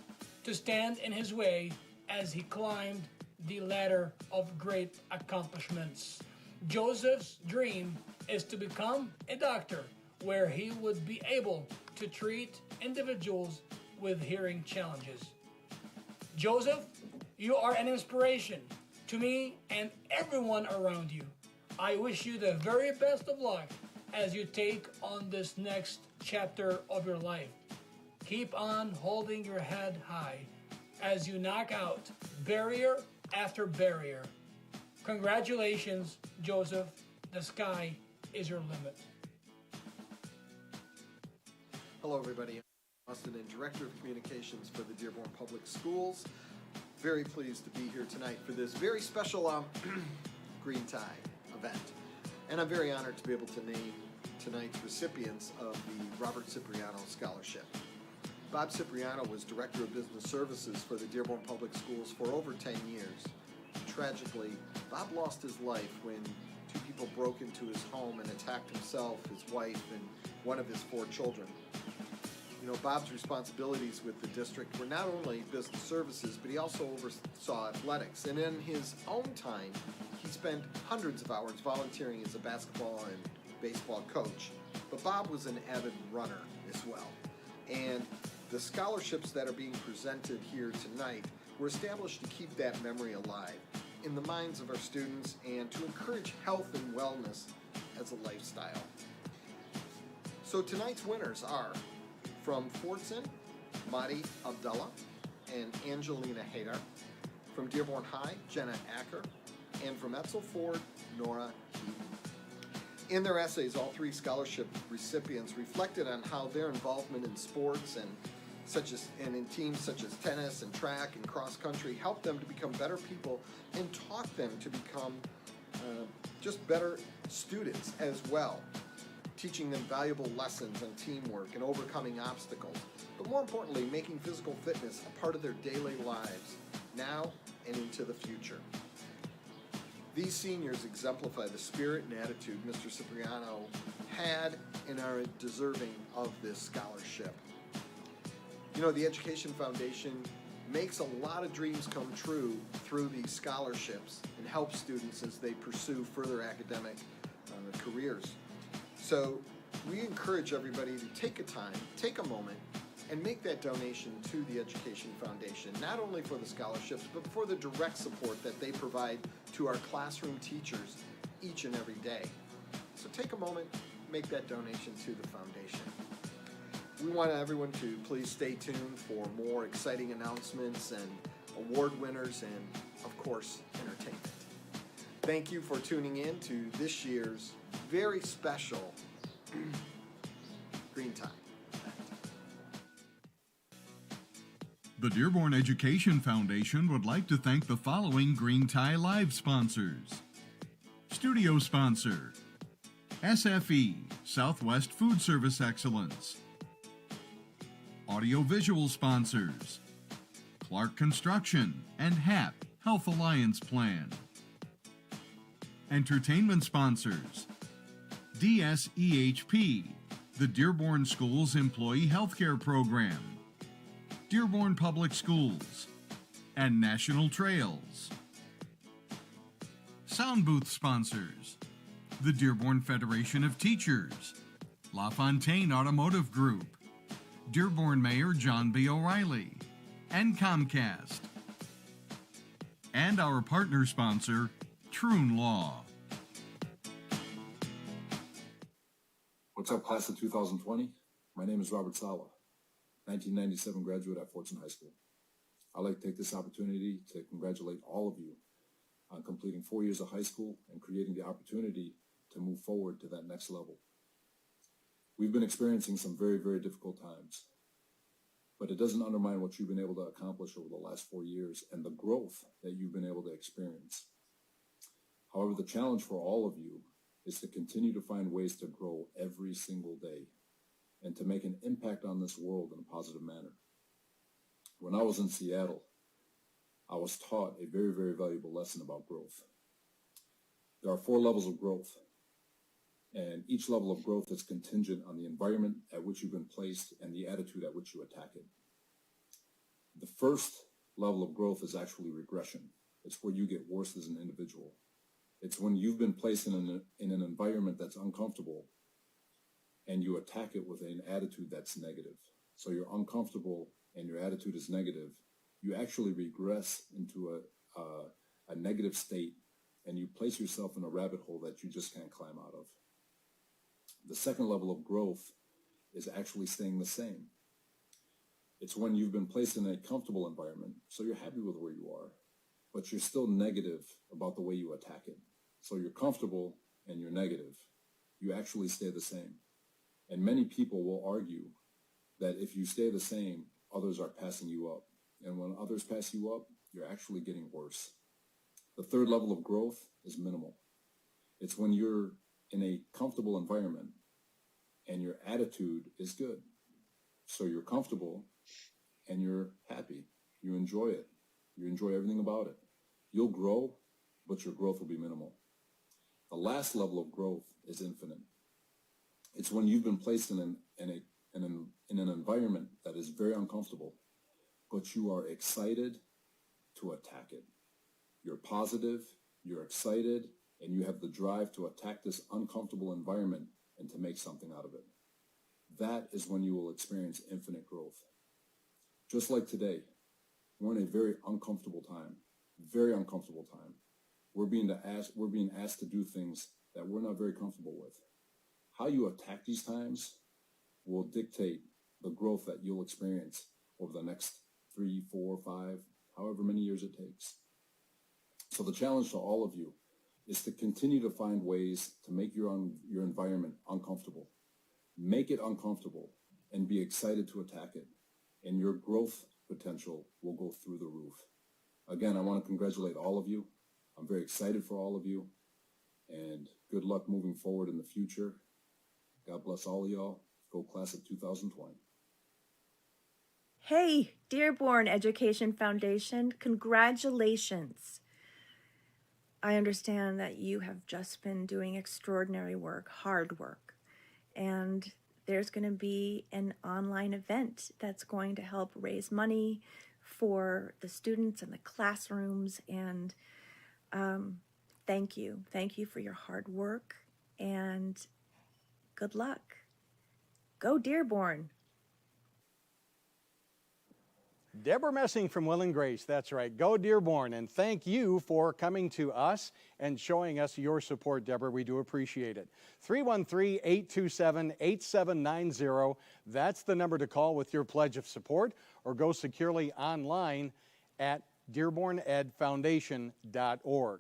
Speaker 4: to stand in his way as he climbed the ladder of great accomplishments. Joseph's dream is to become a doctor where he would be able to treat individuals with hearing challenges. Joseph, you are an inspiration to me and everyone around you. I wish you the very best of luck as you take on this next chapter of your life. Keep on holding your head high as you knock out barrier after barrier. Congratulations, Joseph. The sky is your limit.
Speaker 18: Hello, everybody. I'm Austin, and Director of Communications for the Dearborn Public Schools. Very pleased to be here tonight for this very special Green Tie event. And I'm very honored to be able to name tonight's recipients of the Robert Cipriano Scholarship. Bob Cipriano was Director of Business Services for the Dearborn Public Schools for over 10 years. Tragically, Bob lost his life when two people broke into his home and attacked himself, his wife, and one of his 4 children. You know, Bob's responsibilities with the district were not only business services, but he also oversaw athletics. And in his own time, he spent hundreds of hours volunteering as a basketball and baseball coach. But Bob was an avid runner as well. And the scholarships that are being presented here tonight were established to keep that memory alive in the minds of our students and to encourage health and wellness as a lifestyle. So tonight's winners are from Fortson, Madi Abdullah and Angelina Haydar. From Dearborn High, Jenna Acker. And from Etzel Ford, Nora Heaton. In their essays, all 3 scholarship recipients reflected on how their involvement in sports and in teams such as tennis and track and cross country helped them to become better people and taught them to become just better students as well, teaching them valuable lessons on teamwork and overcoming obstacles, but more importantly, making physical fitness a part of their daily lives now and into the future. These seniors exemplify the spirit and attitude Mr. Cipriano had and are deserving of this scholarship. You know, the Education Foundation makes a lot of dreams come true through these scholarships and helps students as they pursue further academic careers. So we encourage everybody to take a moment, and make that donation to the Education Foundation, not only for the scholarships, but for the direct support that they provide to our classroom teachers each and every day. So take a moment, make that donation to the foundation. We want everyone to please stay tuned for more exciting announcements and award winners and, of course, entertainment. Thank you for tuning in to this year's very special Green Tie.
Speaker 2: The Dearborn Education Foundation would like to thank the following Green Tie Live sponsors. Studio sponsor, SFE, Southwest Food Service Excellence. Audiovisual sponsors, Clark Construction and HAP, Health Alliance Plan. Entertainment sponsors, DSEHP, the Dearborn Schools Employee Healthcare Program. Dearborn Public Schools, and National Trails. SOUNDBOOTH sponsors, the Dearborn Federation of Teachers, LaFontaine Automotive Group, Dearborn Mayor John B. O'Reilly, and Comcast. and our partner sponsor, Troon Law.
Speaker 5: What's up, class of 2020? My name is Robert Sala, 1997 graduate at Fortson High School. I'd like to take this opportunity to congratulate all of you on completing 4 years of high school and creating the opportunity to move forward to that next level. We've been experiencing some very, very difficult times, but it doesn't undermine what you've been able to accomplish over the last 4 years and the growth that you've been able to experience. However, the challenge for all of you is to continue to find ways to grow every single day and to make an impact on this world in a positive manner. When I was in Seattle, I was taught a very, very valuable lesson about growth. There are 4 levels of growth, and each level of growth is contingent on the environment at which you've been placed and the attitude at which you attack it. The first level of growth is actually regression. It's where you get worse as an individual. It's when you've been placed in an environment that's uncomfortable and you attack it with an attitude that's negative. So you're uncomfortable and your attitude is negative. You actually regress into a negative state and you place yourself in a rabbit hole that you just can't climb out of. The second level of growth is actually staying the same. It's when you've been placed in a comfortable environment, so you're happy with where you are, but you're still negative about the way you attack it. So you're comfortable and you're negative. You actually stay the same. And many people will argue that if you stay the same, others are passing you up. And when others pass you up, you're actually getting worse. The third level of growth is minimal. It's when you're in a comfortable environment and your attitude is good. So you're comfortable and you're happy. You enjoy it. You enjoy everything about it. You'll grow, but your growth will be minimal. The last level of growth is infinite. It's when you've been placed in an environment that is very uncomfortable, but you are excited to attack it. You're positive, you're excited, and you have the drive to attack this uncomfortable environment and to make something out of it. That is when you will experience infinite growth. Just like today, we're in a very uncomfortable time, very uncomfortable time. We're being asked to do things that we're not very comfortable with. How you attack these times will dictate the growth that you'll experience over the next 3, 4, 5, however many years it takes. So the challenge to all of you is to continue to find ways to make your environment uncomfortable. Make it uncomfortable and be excited to attack it. And your growth potential will go through the roof. Again, I want to congratulate all of you. I'm very excited for all of you. And good luck moving forward in the future. God bless all of y'all. Go class of 2020.
Speaker 6: Hey, Dearborn Education Foundation, congratulations. I understand that you have just been doing extraordinary work, hard work, and there's going to be an online event that's going to help raise money for the students and the classrooms, and thank you. Thank you for your hard work, and good luck. Go Dearborn.
Speaker 2: Deborah Messing from Will and Grace, that's right. Go Dearborn, and thank you for coming to us and showing us your support, Deborah. We do appreciate it. 313-827-8790, that's the number to call with your pledge of support, or go securely online at dearbornedfoundation.org.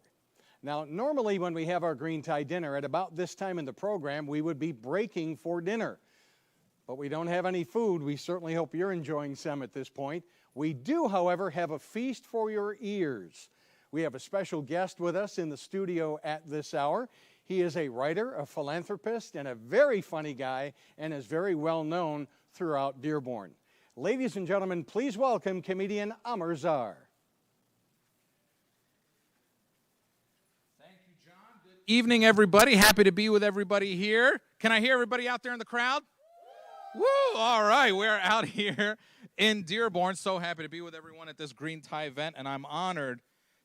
Speaker 2: Now, normally when we have our green tie dinner at about this time in the program, we would be breaking for dinner. But we don't have any food. We certainly hope you're enjoying some at this point. We do, however, have a feast for your ears. We have a special guest with us in the studio at this hour. He is a writer, a philanthropist, and a very funny guy, and is very well known throughout Dearborn. Ladies and gentlemen, please welcome comedian Amr Zar.
Speaker 7: Evening, everybody. Happy to be with everybody here. Can I hear everybody out there in the crowd? Woo! All right, we're out here in Dearborn. So happy to be with everyone at this green tie event, and I'm honored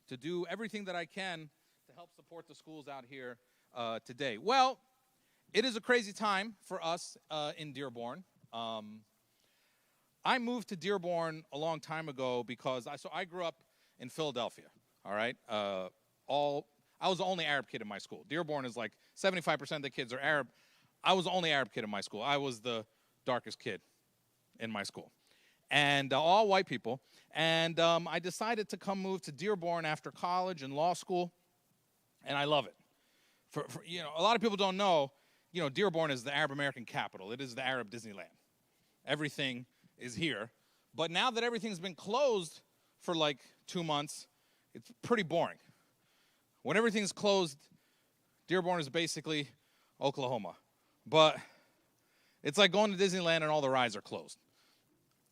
Speaker 7: to do everything that I can to help support the schools out here today. Well, it is a crazy time for us in Dearborn. I moved to Dearborn a long time ago because I grew up in Philadelphia. all right? I was the only Arab kid in my school. Dearborn is like 75% of the kids are Arab. I was the only Arab kid in my school. I was the darkest kid in my school. And all white people. And I decided to come move to Dearborn after college and law school, and I love it. You know, a lot of people don't know, you know, Dearborn is the Arab American capital. It is the Arab Disneyland. Everything is here. But now that everything's been closed for like 2 months, it's pretty boring. When everything's closed, Dearborn is basically Oklahoma. But it's like going to Disneyland and all the rides are closed.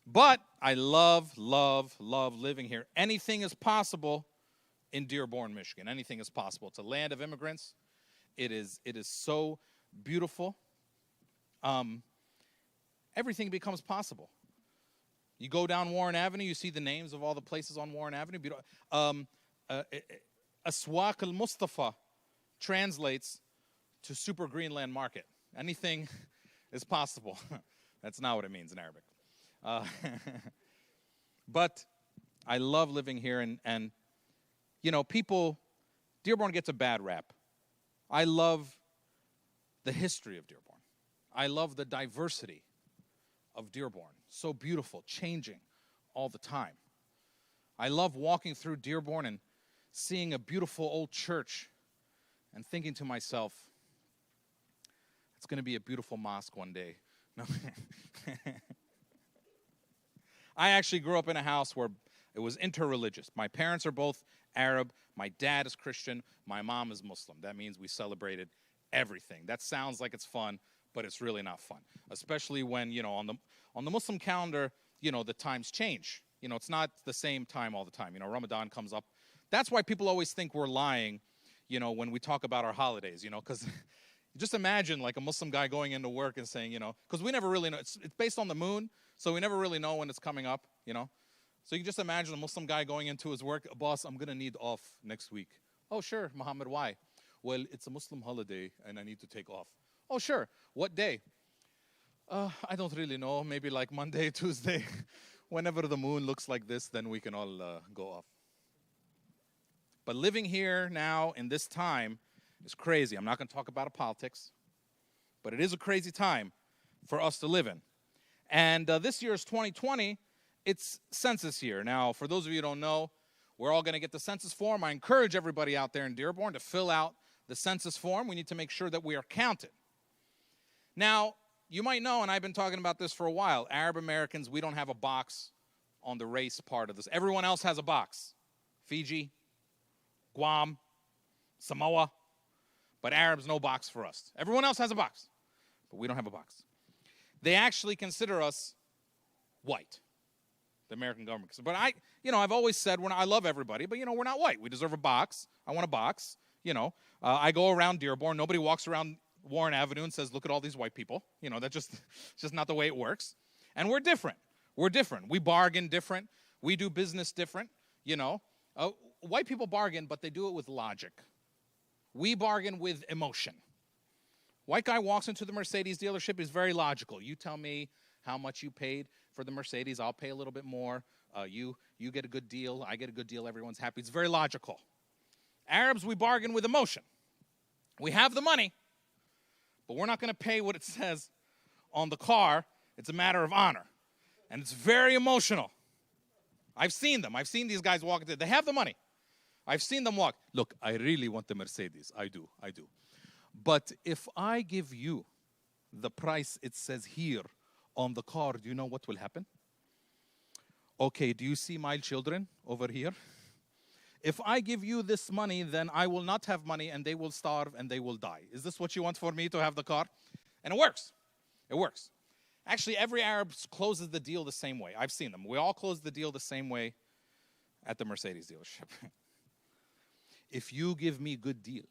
Speaker 7: But I love, love, love living here. Anything is possible in Dearborn, Michigan. Anything is possible. It's a land of immigrants. It is so beautiful. Everything becomes possible. You go down Warren Avenue, you see the names of all the places on Warren Avenue. Aswaq al-Mustafa translates to Super Greenland Market. Anything is possible. That's not what it means in Arabic. But I love living here, and you know, Dearborn gets a bad rap. I love the history of Dearborn. I love the diversity of Dearborn. So beautiful, changing all the time. I love walking through Dearborn and seeing a beautiful old church and thinking to myself, it's going to be a beautiful mosque one day. No. I actually grew up in a house where it was interreligious. My parents are both Arab. My dad is Christian. My mom is Muslim. That means we celebrated everything. That sounds like it's fun, but it's really not fun. Especially when, you know, on the Muslim calendar, you know, the times change. You know, it's not the same time all the time. You know, Ramadan comes up. That's why people always think we're lying, you know, when we talk about our holidays, you know, because just imagine like a Muslim guy going into work and saying, you know, because we never really know. It's based on the moon, so we never really know when it's coming up, you know. So you can just imagine a Muslim guy going into his work, boss, I'm going to need off next week. Oh, sure, Muhammad, why? Well, it's a Muslim holiday and I need to take off. Oh, sure. What day? I don't really know. Maybe like Monday, Tuesday. Whenever the moon looks like this, then we can all go off. But living here now in this time is crazy. I'm not going to talk about politics, but it is a crazy time for us to live in. And this year is 2020. It's census year. Now, for those of you who don't know, we're all going to get the census form. I encourage everybody out there in Dearborn to fill out the census form. We need to make sure that we are counted. Now, you might know, and I've been talking about this for a while, Arab Americans, we don't have a box on the race part of this. Everyone else has a box. Fiji, Guam, Samoa, but Arabs, no box for us. Everyone else has a box, but we don't have a box. They actually consider us white, the American government. But I've always said, I love everybody, but, we're not white. We deserve a box. I want a box. I go around Dearborn. Nobody walks around Warren Avenue and says, look at all these white people. That's just not the way it works. And we're different. We're different. We bargain different. We do business different. White people bargain, but they do it with logic. We bargain with emotion. White guy walks into the Mercedes dealership, is very logical. You tell me how much you paid for the Mercedes. I'll pay a little bit more. You get a good deal. I get a good deal. Everyone's happy. It's very logical. Arabs, we bargain with emotion. We have the money, but we're not going to pay what it says on the car. It's a matter of honor. And it's very emotional. I've seen them. I've seen these guys walk. They have the money. I've seen them walk. Look, I really want the Mercedes. I do. But if I give you the price it says here on the car, do you know what will happen? Okay, do you see my children over here? If I give you this money, then I will not have money and they will starve and they will die. Is this what you want for me to have the car? And it works. It works. Actually, every Arab closes the deal the same way. I've seen them. We all close the deal the same way at the Mercedes dealership. If you give me a good deal,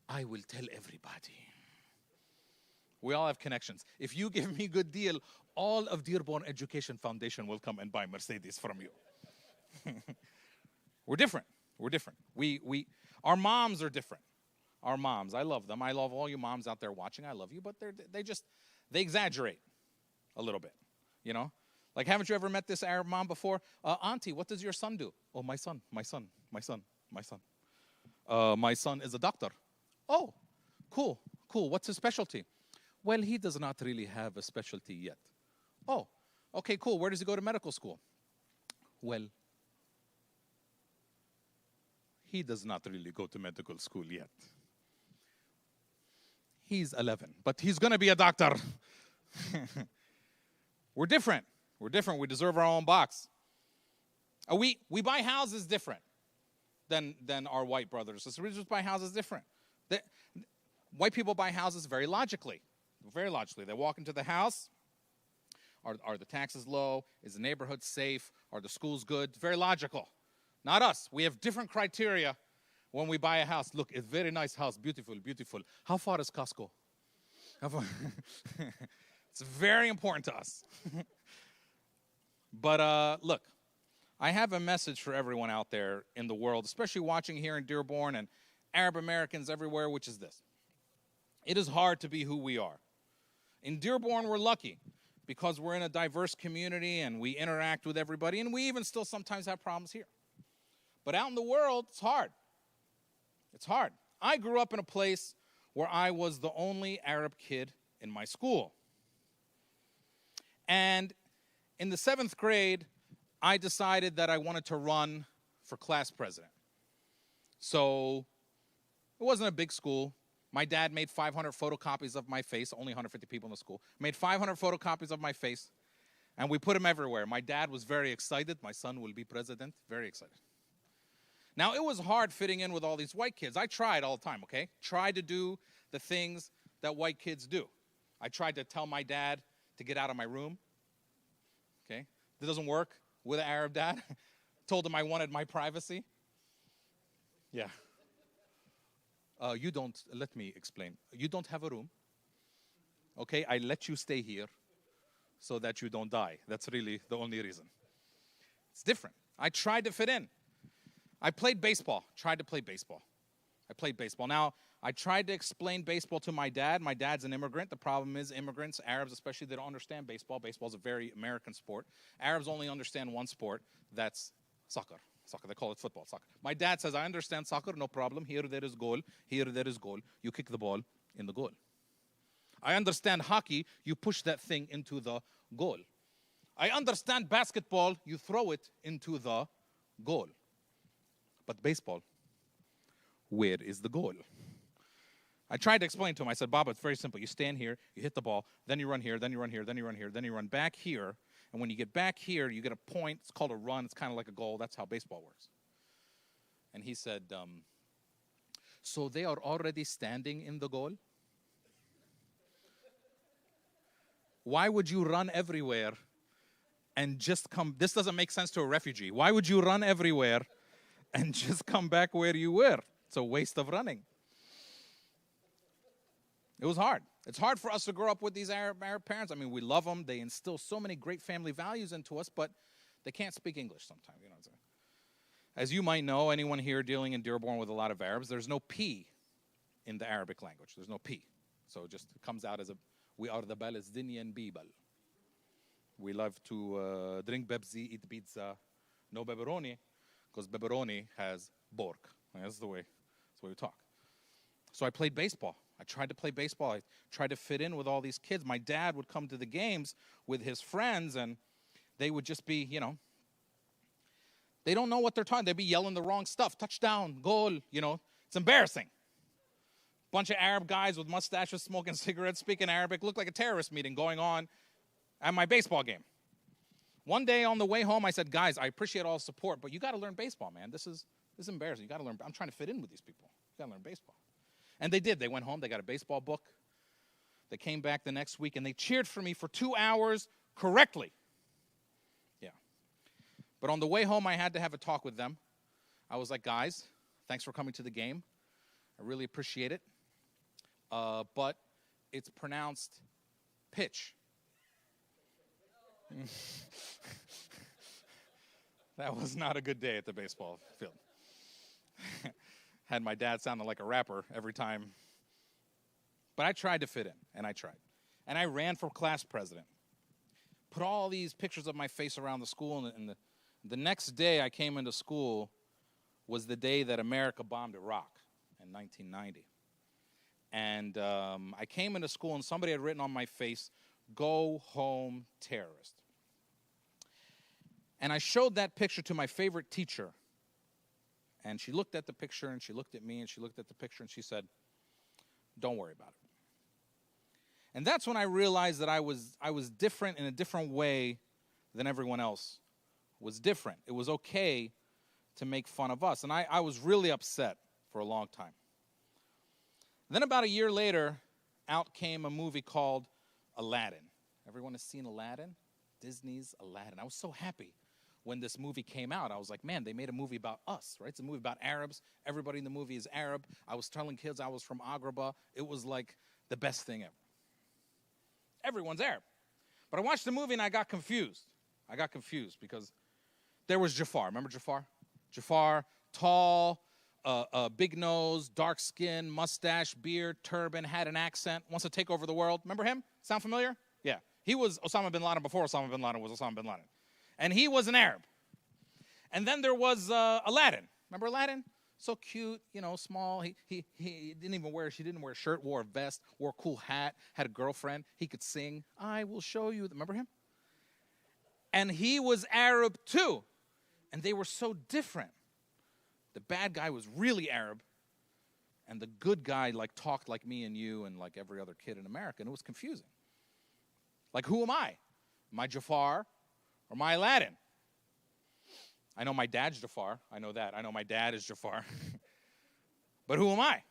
Speaker 7: I will tell everybody. We all have connections. If you give me a good deal, all of Dearborn Education Foundation will come and buy Mercedes from you. We're different. We're different. Our moms are different. Our moms, I love them. I love all you moms out there watching. I love you, but they exaggerate a little bit, Like, haven't you ever met this Arab mom before? Auntie, what does your son do? Oh, my son, my son, my son, my son. My son is a doctor. Oh, cool, cool. What's his specialty? Well, he does not really have a specialty yet. Oh, okay, cool. Where does he go to medical school? Well, he does not really go to medical school yet. He's 11, but he's going to be a doctor. We're different. We're different. We deserve our own box. We buy houses different than our white brothers. So we just buy houses different. White people buy houses very logically. Very logically. They walk into the house. Are the taxes low? Is the neighborhood safe? Are the schools good? Very logical. Not us. We have different criteria when we buy a house. Look, a very nice house. Beautiful, beautiful. How far is Costco? How far? It's very important to us. But look, I have a message for everyone out there in the world, especially watching here in Dearborn and Arab Americans everywhere, which is this. It is hard to be who we are. In Dearborn, we're lucky because we're in a diverse community and we interact with everybody, and we even still sometimes have problems here. But out in the world, it's hard. It's hard. I grew up in a place where I was the only Arab kid in my school. And in the 7th grade, I decided that I wanted to run for class president. So it wasn't a big school. My dad made 500 photocopies of my face, only 150 people in the school. Made 500 photocopies of my face, and we put them everywhere. My dad was very excited. My son will be president. Very excited. Now, it was hard fitting in with all these white kids. I tried all the time, okay? Tried to do the things that white kids do. I tried to tell my dad to get out of my room, okay? That doesn't work with an Arab dad. Told him I wanted my privacy. Yeah. You don't, let me explain. You don't have a room, okay? I let you stay here so that you don't die. That's really the only reason. It's different. I tried to fit in. I played baseball, tried to play baseball. I played baseball. Now, I tried to explain baseball to my dad. My dad's an immigrant. The problem is immigrants, Arabs especially, they don't understand baseball. Baseball is a very American sport. Arabs only understand one sport, that's soccer. Soccer, they call it football, soccer. My dad says, I understand soccer, no problem. Here there is goal, here there is goal. You kick the ball in the goal. I understand hockey, you push that thing into the goal. I understand basketball, you throw it into the goal. But baseball, where is the goal? I tried to explain to him. I said, Baba, it's very simple. You stand here, you hit the ball, then you run here, then you run here, then you run here, then you run back here. And when you get back here, you get a point. It's called a run. It's kind of like a goal. That's how baseball works. And he said, so they are already standing in the goal? Why would you run everywhere and just come? This doesn't make sense to a refugee. Why would you run everywhere and just come back where you were? It's a waste of running. It was hard. It's hard for us to grow up with these Arab parents. I mean, we love them. They instill so many great family values into us, but they can't speak English sometimes. You know what I'm saying? As you might know, anyone here dealing in Dearborn with a lot of Arabs, there's no P in the Arabic language. There's no P. So it just comes out as a, we are the Palestinian people. We love to drink Pepsi, eat pizza, no pepperoni, because pepperoni has pork. That's the way we talk. So I played baseball. I tried to play baseball. I tried to fit in with all these kids. My dad would come to the games with his friends, and they would just be, you know, they don't know what they're talking. They'd be yelling the wrong stuff. Touchdown, goal, you know. It's embarrassing. Bunch of Arab guys with mustaches smoking cigarettes, speaking Arabic. Looked like a terrorist meeting going on at my baseball game. One day on the way home, I said, guys, I appreciate all the support, but you got to learn baseball, man. This is embarrassing. You got to learn. I'm trying to fit in with these people. You got to learn baseball. And they did. They went home. They got a baseball book. They came back the next week, and they cheered for me for 2 hours correctly. Yeah. But on the way home, I had to have a talk with them. I was like, guys, thanks for coming to the game. I really appreciate it. But it's pronounced pitch. That was not a good day at the baseball field. Had my dad sounding like a rapper every time. But I tried to fit in, and I tried. And I ran for class president. put all these pictures of my face around the school, and the next day I came into school was the day that America bombed Iraq in 1990. And I came into school, and somebody had written on my face, "Go home, terrorist." And I showed that picture to my favorite teacher. And she looked at the picture, and she looked at me, and she looked at the picture, and she said, "Don't worry about it." And that's when I realized that I was different in a different way than everyone else was different. It was okay to make fun of us. And I was really upset for a long time. Then about a year later, out came a movie called Aladdin. Everyone has seen Aladdin? Disney's Aladdin. I was so happy when this movie came out. I was like, man, they made a movie about us, right? It's a movie about Arabs. Everybody in the movie is Arab. I was telling kids I was from Agrabah. It was like the best thing ever. Everyone's Arab. But I watched the movie and I got confused. I got confused because there was Jafar. Remember Jafar? Jafar, tall, big nose, dark skin, mustache, beard, turban, had an accent, wants to take over the world. Remember him? Sound familiar? Yeah. He was Osama bin Laden before Osama bin Laden was Osama bin Laden. And he was an Arab. And then there was Aladdin. Remember Aladdin? So cute, you know, small. He didn't even wear, she didn't wear a shirt, wore a vest, wore a cool hat, had a girlfriend. He could sing. I will show you. Remember him? And he was Arab too. And they were so different. The bad guy was really Arab. And the good guy like talked like me and you and like every other kid in America. And it was confusing. Like, who am I? Am I Jafar or am I Aladdin? I know my dad's Jafar. I know that. I know my dad is Jafar. But who am I?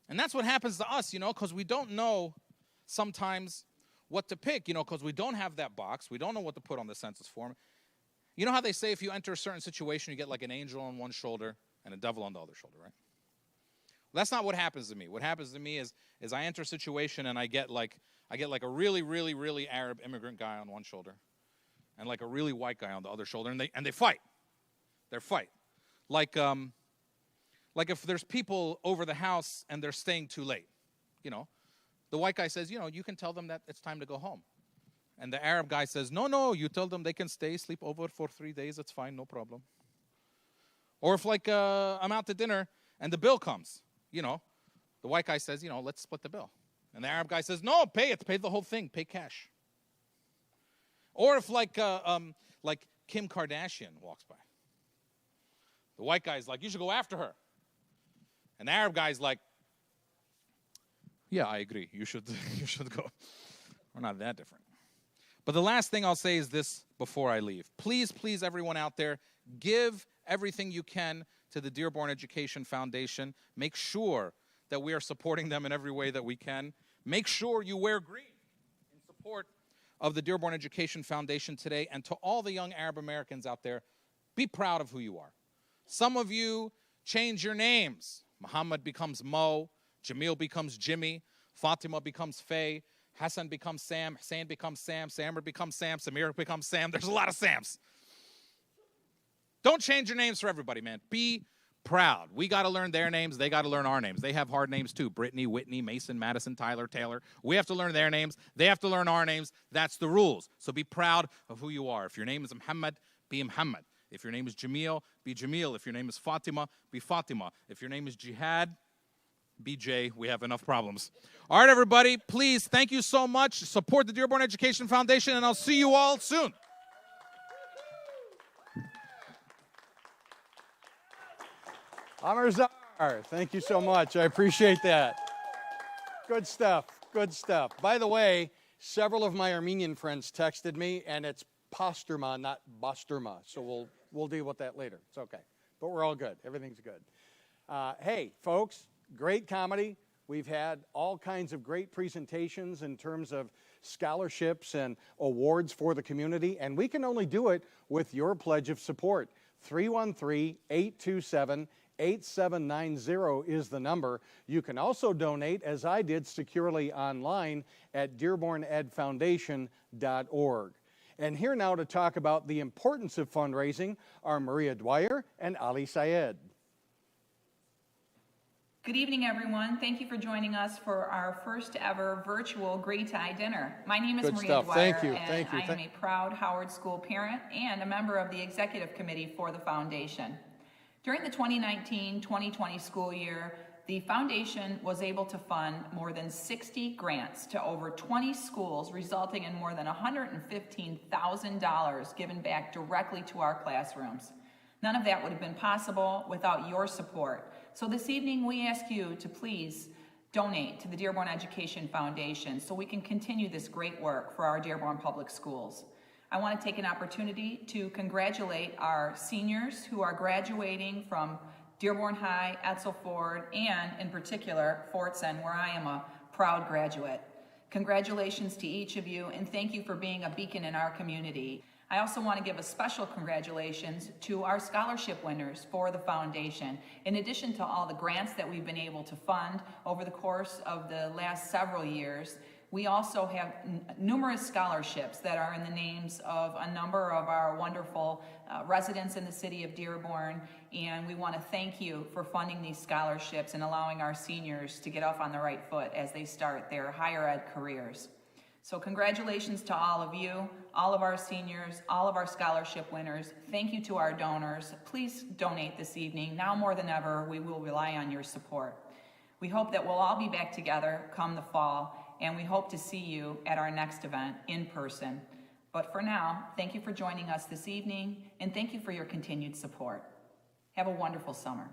Speaker 7: And that's what happens to us, you know, because we don't know sometimes what to pick, you know, because we don't have that box. We don't know what to put on the census form. You know how they say if you enter a certain situation, you get like an angel on one shoulder and a devil on the other shoulder, right? Well, that's not what happens to me. What happens to me is I enter a situation and I get like a really, really, really Arab immigrant guy on one shoulder and like a really white guy on the other shoulder, and they fight. They fight. Like if there's people over the house and they're staying too late, you know, the white guy says, you know, you can tell them that it's time to go home. And the Arab guy says, no, you tell them they can stay, sleep over for 3 days, it's fine, no problem. Or if like I'm out to dinner and the bill comes, you know, the white guy says, you know, let's split the bill. And the Arab guy says, no, pay it, pay the whole thing, pay cash. Or if like Kim Kardashian walks by, the white guy's like, you should go after her. And the Arab guy's like, yeah, I agree, you should go. We're not that different. But the last thing I'll say is this before I leave. Please, please, everyone out there, give everything you can to the Dearborn Education Foundation. Make sure that we are supporting them in every way that we can. Make sure you wear green in support of the Dearborn Education Foundation today. And to all the young Arab Americans out there, be proud of who you are. Some of you change your names. Muhammad becomes Mo, Jamil becomes Jimmy, Fatima becomes Faye, Hassan becomes Sam, Hussein becomes Sam, Samir becomes Sam, Samir becomes Sam. There's a lot of Sams. Don't change your names for everybody, man. Be proud. We got to learn their names. They got to learn our names. They have hard names too. Brittany, Whitney, Mason, Madison, Tyler, Taylor. We have to learn their names. They have to learn our names. That's the rules. So be proud of who you are. If your name is Muhammad, be Muhammad. If your name is Jamil, be Jamil. If your name is Fatima, be Fatima. If your name is Jihad, be Jay. We have enough problems. All right, everybody, please, thank you so much. Support the Dearborn Education Foundation, and I'll see you all soon.
Speaker 2: Amar Zar, thank you so much. I appreciate that. Good stuff. Good stuff. By the way, several of my Armenian friends texted me, and it's Pasturma, not Basturma. So we'll deal with that later. It's okay. But we're all good. Everything's good. Hey, folks, great comedy. We've had all kinds of great presentations in terms of scholarships and awards for the community, and we can only do it with your pledge of support. 313-827-8790 is the number. You can also donate, as I did, securely online at dearbornedfoundation.org. And here now to talk about the importance of fundraising are Maria Dwyer and Ali Syed.
Speaker 8: Good evening, everyone. Thank you for joining us for our first ever virtual Green Tie dinner. My name is
Speaker 2: Good
Speaker 8: Maria
Speaker 2: stuff.
Speaker 8: Dwyer,
Speaker 2: Thank you.
Speaker 8: and
Speaker 2: Thank you.
Speaker 8: I am a proud Howard School parent and a member of the executive committee for the foundation. During the 2019-2020 school year, the foundation was able to fund more than 60 grants to over 20 schools, resulting in more than $115,000 given back directly to our classrooms. None of that would have been possible without your support. So this evening, we ask you to please donate to the Dearborn Education Foundation so we can continue this great work for our Dearborn Public Schools. I want to take an opportunity to congratulate our seniors who are graduating from Dearborn High, Edsel Ford, and in particular, Fortson, where I am a proud graduate. Congratulations to each of you, and thank you for being a beacon in our community. I also want to give a special congratulations to our scholarship winners for the foundation. In addition to all the grants that we've been able to fund over the course of the last several years, we also have numerous scholarships that are in the names of a number of our wonderful residents in the city of Dearborn, and we want to thank you for funding these scholarships and allowing our seniors to get off on the right foot as they start their higher ed careers. So congratulations to all of you, all of our seniors, all of our scholarship winners. Thank you to our donors. Please donate this evening. Now more than ever, we will rely on your support. We hope that we'll all be back together come the fall, and we hope to see you at our next event in person. But for now, thank you for joining us this evening, and thank you for your continued support. Have a wonderful summer.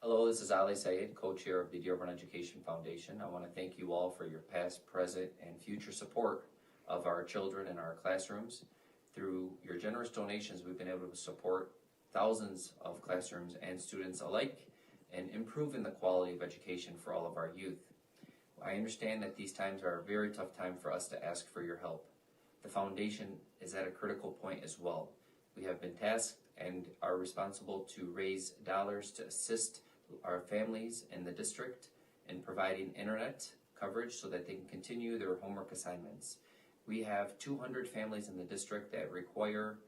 Speaker 20: Hello, this is Ali Sayed, co-chair of the Dearborn Education Foundation. I want to thank you all for your past, present, and future support of our children in our classrooms. Through your generous donations, we've been able to support thousands of classrooms and students alike and improving the quality of education for all of our youth. I understand that these times are a very tough time for us to ask for your help. The foundation is at a critical point as well. We have been tasked and are responsible to raise dollars to assist our families in the district in providing internet coverage so that they can continue their homework assignments. We have 200 families in the district that require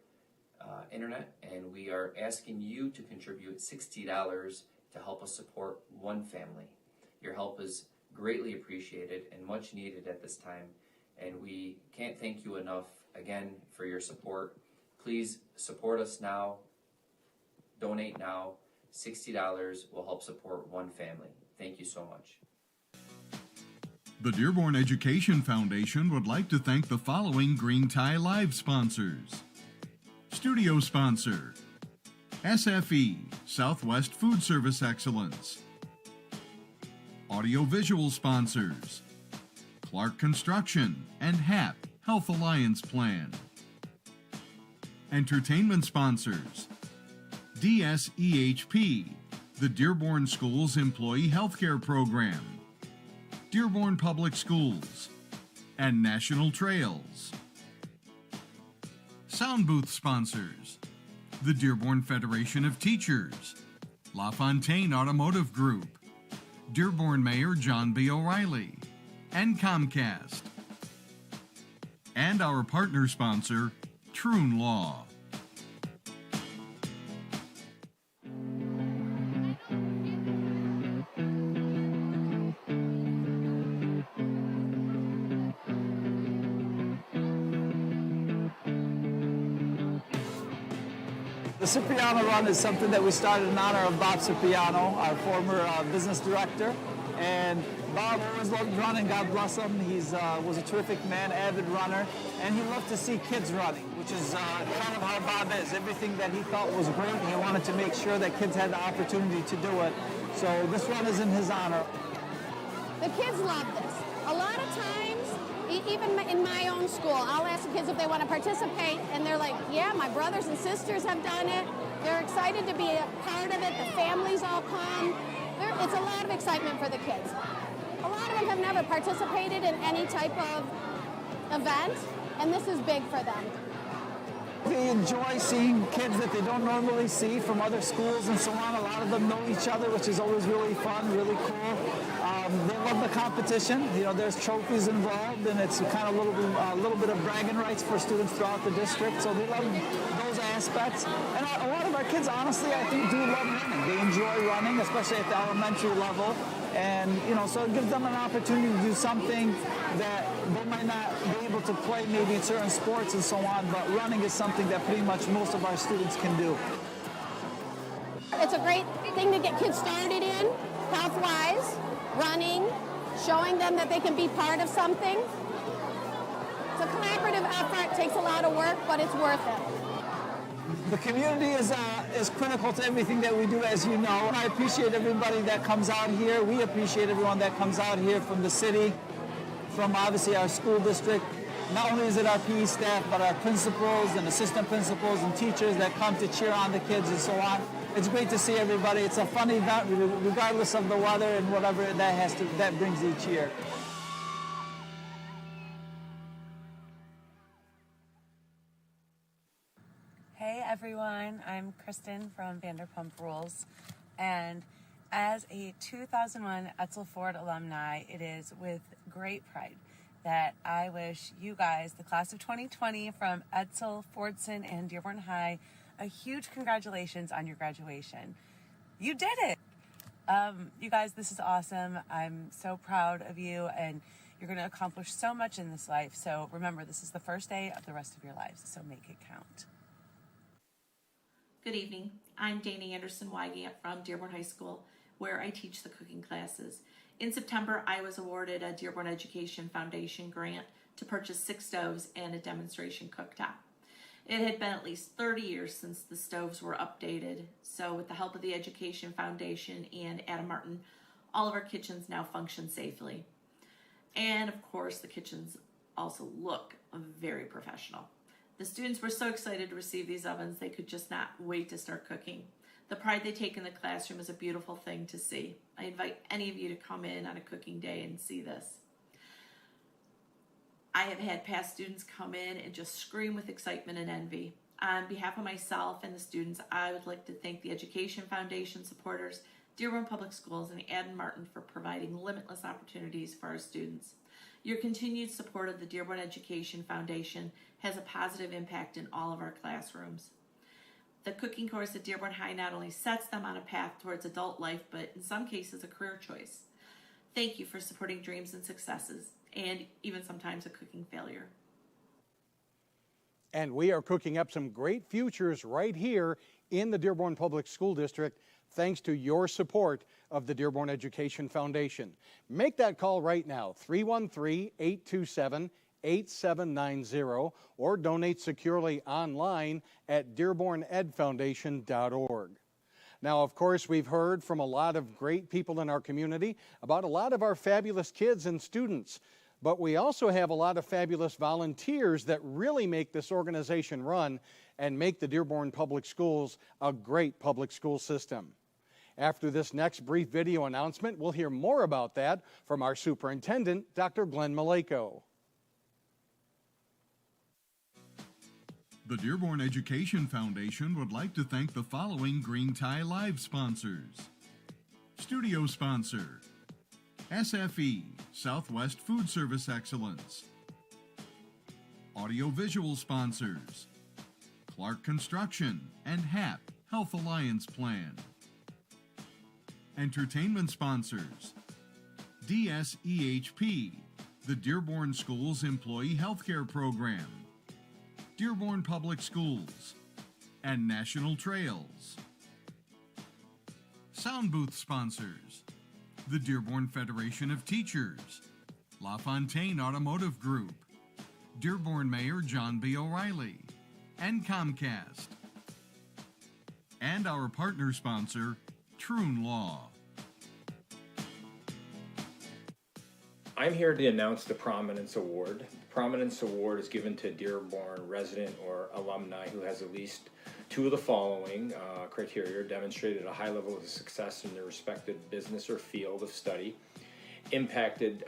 Speaker 20: internet, and we are asking you to contribute $60 to help us support one family. Your help is greatly appreciated and much needed at this time, and we can't thank you enough again for your support. Please support us now, donate now. $60 will help support one family. Thank you so much.
Speaker 2: The Dearborn Education Foundation would like to thank the following Green Tie Live sponsors. Studio sponsor, SFE, Southwest Food Service Excellence. Audio-visual sponsors, Clark Construction and HAP, Health Alliance Plan. Entertainment sponsors, DSEHP, the Dearborn Schools Employee Healthcare Program, Dearborn Public Schools, and National Trails. SOUNDBOOTH sponsors, the Dearborn Federation of Teachers, LaFontaine Automotive Group, Dearborn Mayor John B. O'Reilly, and Comcast. And our partner sponsor, Troon Law.
Speaker 9: The Cipriano Run is something that we started in honor of Bob Cipriano, our former business director. And Bob always loved running, God bless him. He was a terrific man, avid runner, and he loved to see kids running, which is kind of how Bob is. Everything that he thought was great, he wanted to make sure that kids had the opportunity to do it. So this run is in his honor.
Speaker 3: The kids love this. A lot of times, even in my own school, I'll ask the kids if they want to participate, and they're like, yeah, my brothers and sisters have done it. They're excited to be a part of it. The families all come. It's a lot of excitement for the kids. A lot of them have never participated in any type of event, and this is big for them.
Speaker 9: They enjoy seeing kids that they don't normally see from other schools and so on. A lot of them know each other, which is always really fun, really cool. They love the competition. You know, there's trophies involved, and it's kind of a little bit of bragging rights for students throughout the district. So they love those aspects. And a lot of our kids, honestly, I think do love running. They enjoy running, especially at the elementary level. And, you know, so it gives them an opportunity to do something that they might not be able to play maybe in certain sports and so on, but running is something that pretty much most of our students can do.
Speaker 3: It's a great thing to get kids started in, health-wise, running, showing them that they can be part of something. It's a collaborative effort, takes a lot of work, but it's worth it.
Speaker 9: The community is critical to everything that we do, as you know. I appreciate everybody that comes out here. We appreciate everyone that comes out here from the city, from obviously our school district. Not only is it our PE staff, but our principals and assistant principals and teachers that come to cheer on the kids and so on. It's great to see everybody. It's a fun event, regardless of the weather and whatever that brings each year.
Speaker 10: Hey everyone, I'm Kristen from Vanderpump Rules, and as a 2001 Edsel Ford alumni, it is with great pride that I wish you guys, the class of 2020 from Edsel, Fordson, and Dearborn High, a huge congratulations on your graduation. You did it! You guys, this is awesome. I'm so proud of you, and you're going to accomplish so much in this life. So remember, this is the first day of the rest of your lives, so make it count.
Speaker 11: Good evening. I'm Dana Anderson-Wygant from Dearborn High School, where I teach the cooking classes. In September, I was awarded a Dearborn Education Foundation grant to purchase 6 stoves and a demonstration cooktop. It had been at least 30 years since the stoves were updated, so with the help of the Education Foundation and Adam Martin, all of our kitchens now function safely. And of course, the kitchens also look very professional. The students were so excited to receive these ovens, they could just not wait to start cooking. The pride they take in the classroom is a beautiful thing to see. I invite any of you to come in on a cooking day and see this. I have had past students come in and just scream with excitement and envy. On behalf of myself and the students, I would like to thank the Education Foundation supporters, Dearborn Public Schools, and Adam Martin for providing limitless opportunities for our students. Your continued support of the Dearborn Education Foundation has a positive impact in all of our classrooms. The cooking course at Dearborn High not only sets them on a path towards adult life, but in some cases a career choice. Thank you for supporting dreams and successes, and even sometimes a cooking failure.
Speaker 2: And we are cooking up some great futures right here in the Dearborn Public School District, thanks to your support of the Dearborn Education Foundation. Make that call right now, 313-827-8790, or donate securely online at dearbornedfoundation.org. Now, of course, we've heard from a lot of great people in our community about a lot of our fabulous kids and students, but we also have a lot of fabulous volunteers that really make this organization run and make the Dearborn Public Schools a great public school system. After this next brief video announcement, we'll hear more about that from our superintendent, Dr. Glenn Maleko.
Speaker 12: The Dearborn Education Foundation would like to thank the following Green Tie Live sponsors. Studio sponsor, SFE, Southwest Food Service Excellence. Audiovisual sponsors, Clark Construction and HAP, Health Alliance Plan. Entertainment sponsors, DSEHP, the Dearborn Schools Employee Healthcare Program, Dearborn Public Schools, and National Trails. SOUNDBOOTH sponsors, the Dearborn Federation of Teachers, LaFontaine Automotive Group, Dearborn Mayor John B. O'Reilly, and Comcast. And our partner sponsor, Troon Law.
Speaker 13: I'm here to announce the Prominence Award. The Prominence Award is given to a Dearborn resident or alumni who has at least 2 of the following criteria: demonstrated a high level of success in their respective business or field of study, impacted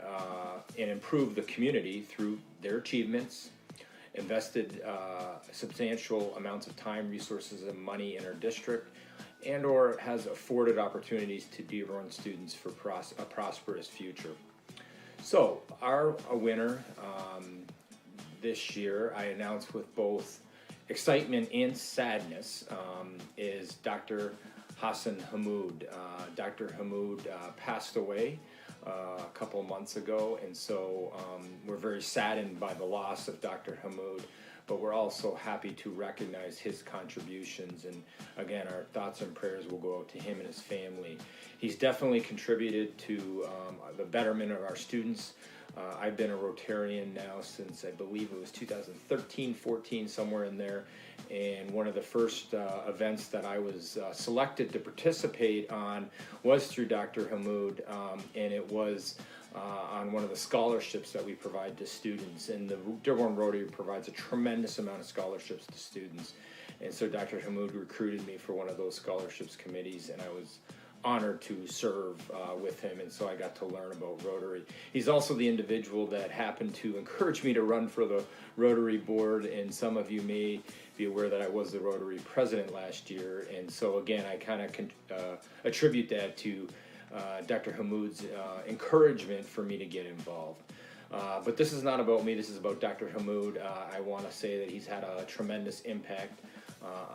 Speaker 13: and improved the community through their achievements, invested substantial amounts of time, resources, and money in our district, and or has afforded opportunities to Dearborn students for a prosperous future. So our winner this year, I announced with both excitement and sadness, is Dr. Hassan HAMMOUD. Dr. HAMMOUD passed away a couple of months ago, and so we're very saddened by the loss of Dr. HAMMOUD, but we're also happy to recognize his contributions, and again, our thoughts and prayers will go out to him and his family. He's definitely contributed to the betterment of our students. I've been a Rotarian now since I believe it was 2013, 14, somewhere in there. And one of the first events that I was selected to participate on was through Dr. HAMMOUD, and it was on one of the scholarships that we provide to students. And the Dearborn Rotary provides a tremendous amount of scholarships to students. And so Dr. HAMMOUD recruited me for one of those scholarships committees, and I was honored to serve with him, and so I got to learn about Rotary. He's also the individual that happened to encourage me to run for the Rotary board, and some of you may be aware that I was the Rotary president last year, and so again, I kind of attribute that to Dr. HAMMOUD's encouragement for me to get involved. But this is not about me, this is about Dr. HAMMOUD. I want to say that he's had a tremendous impact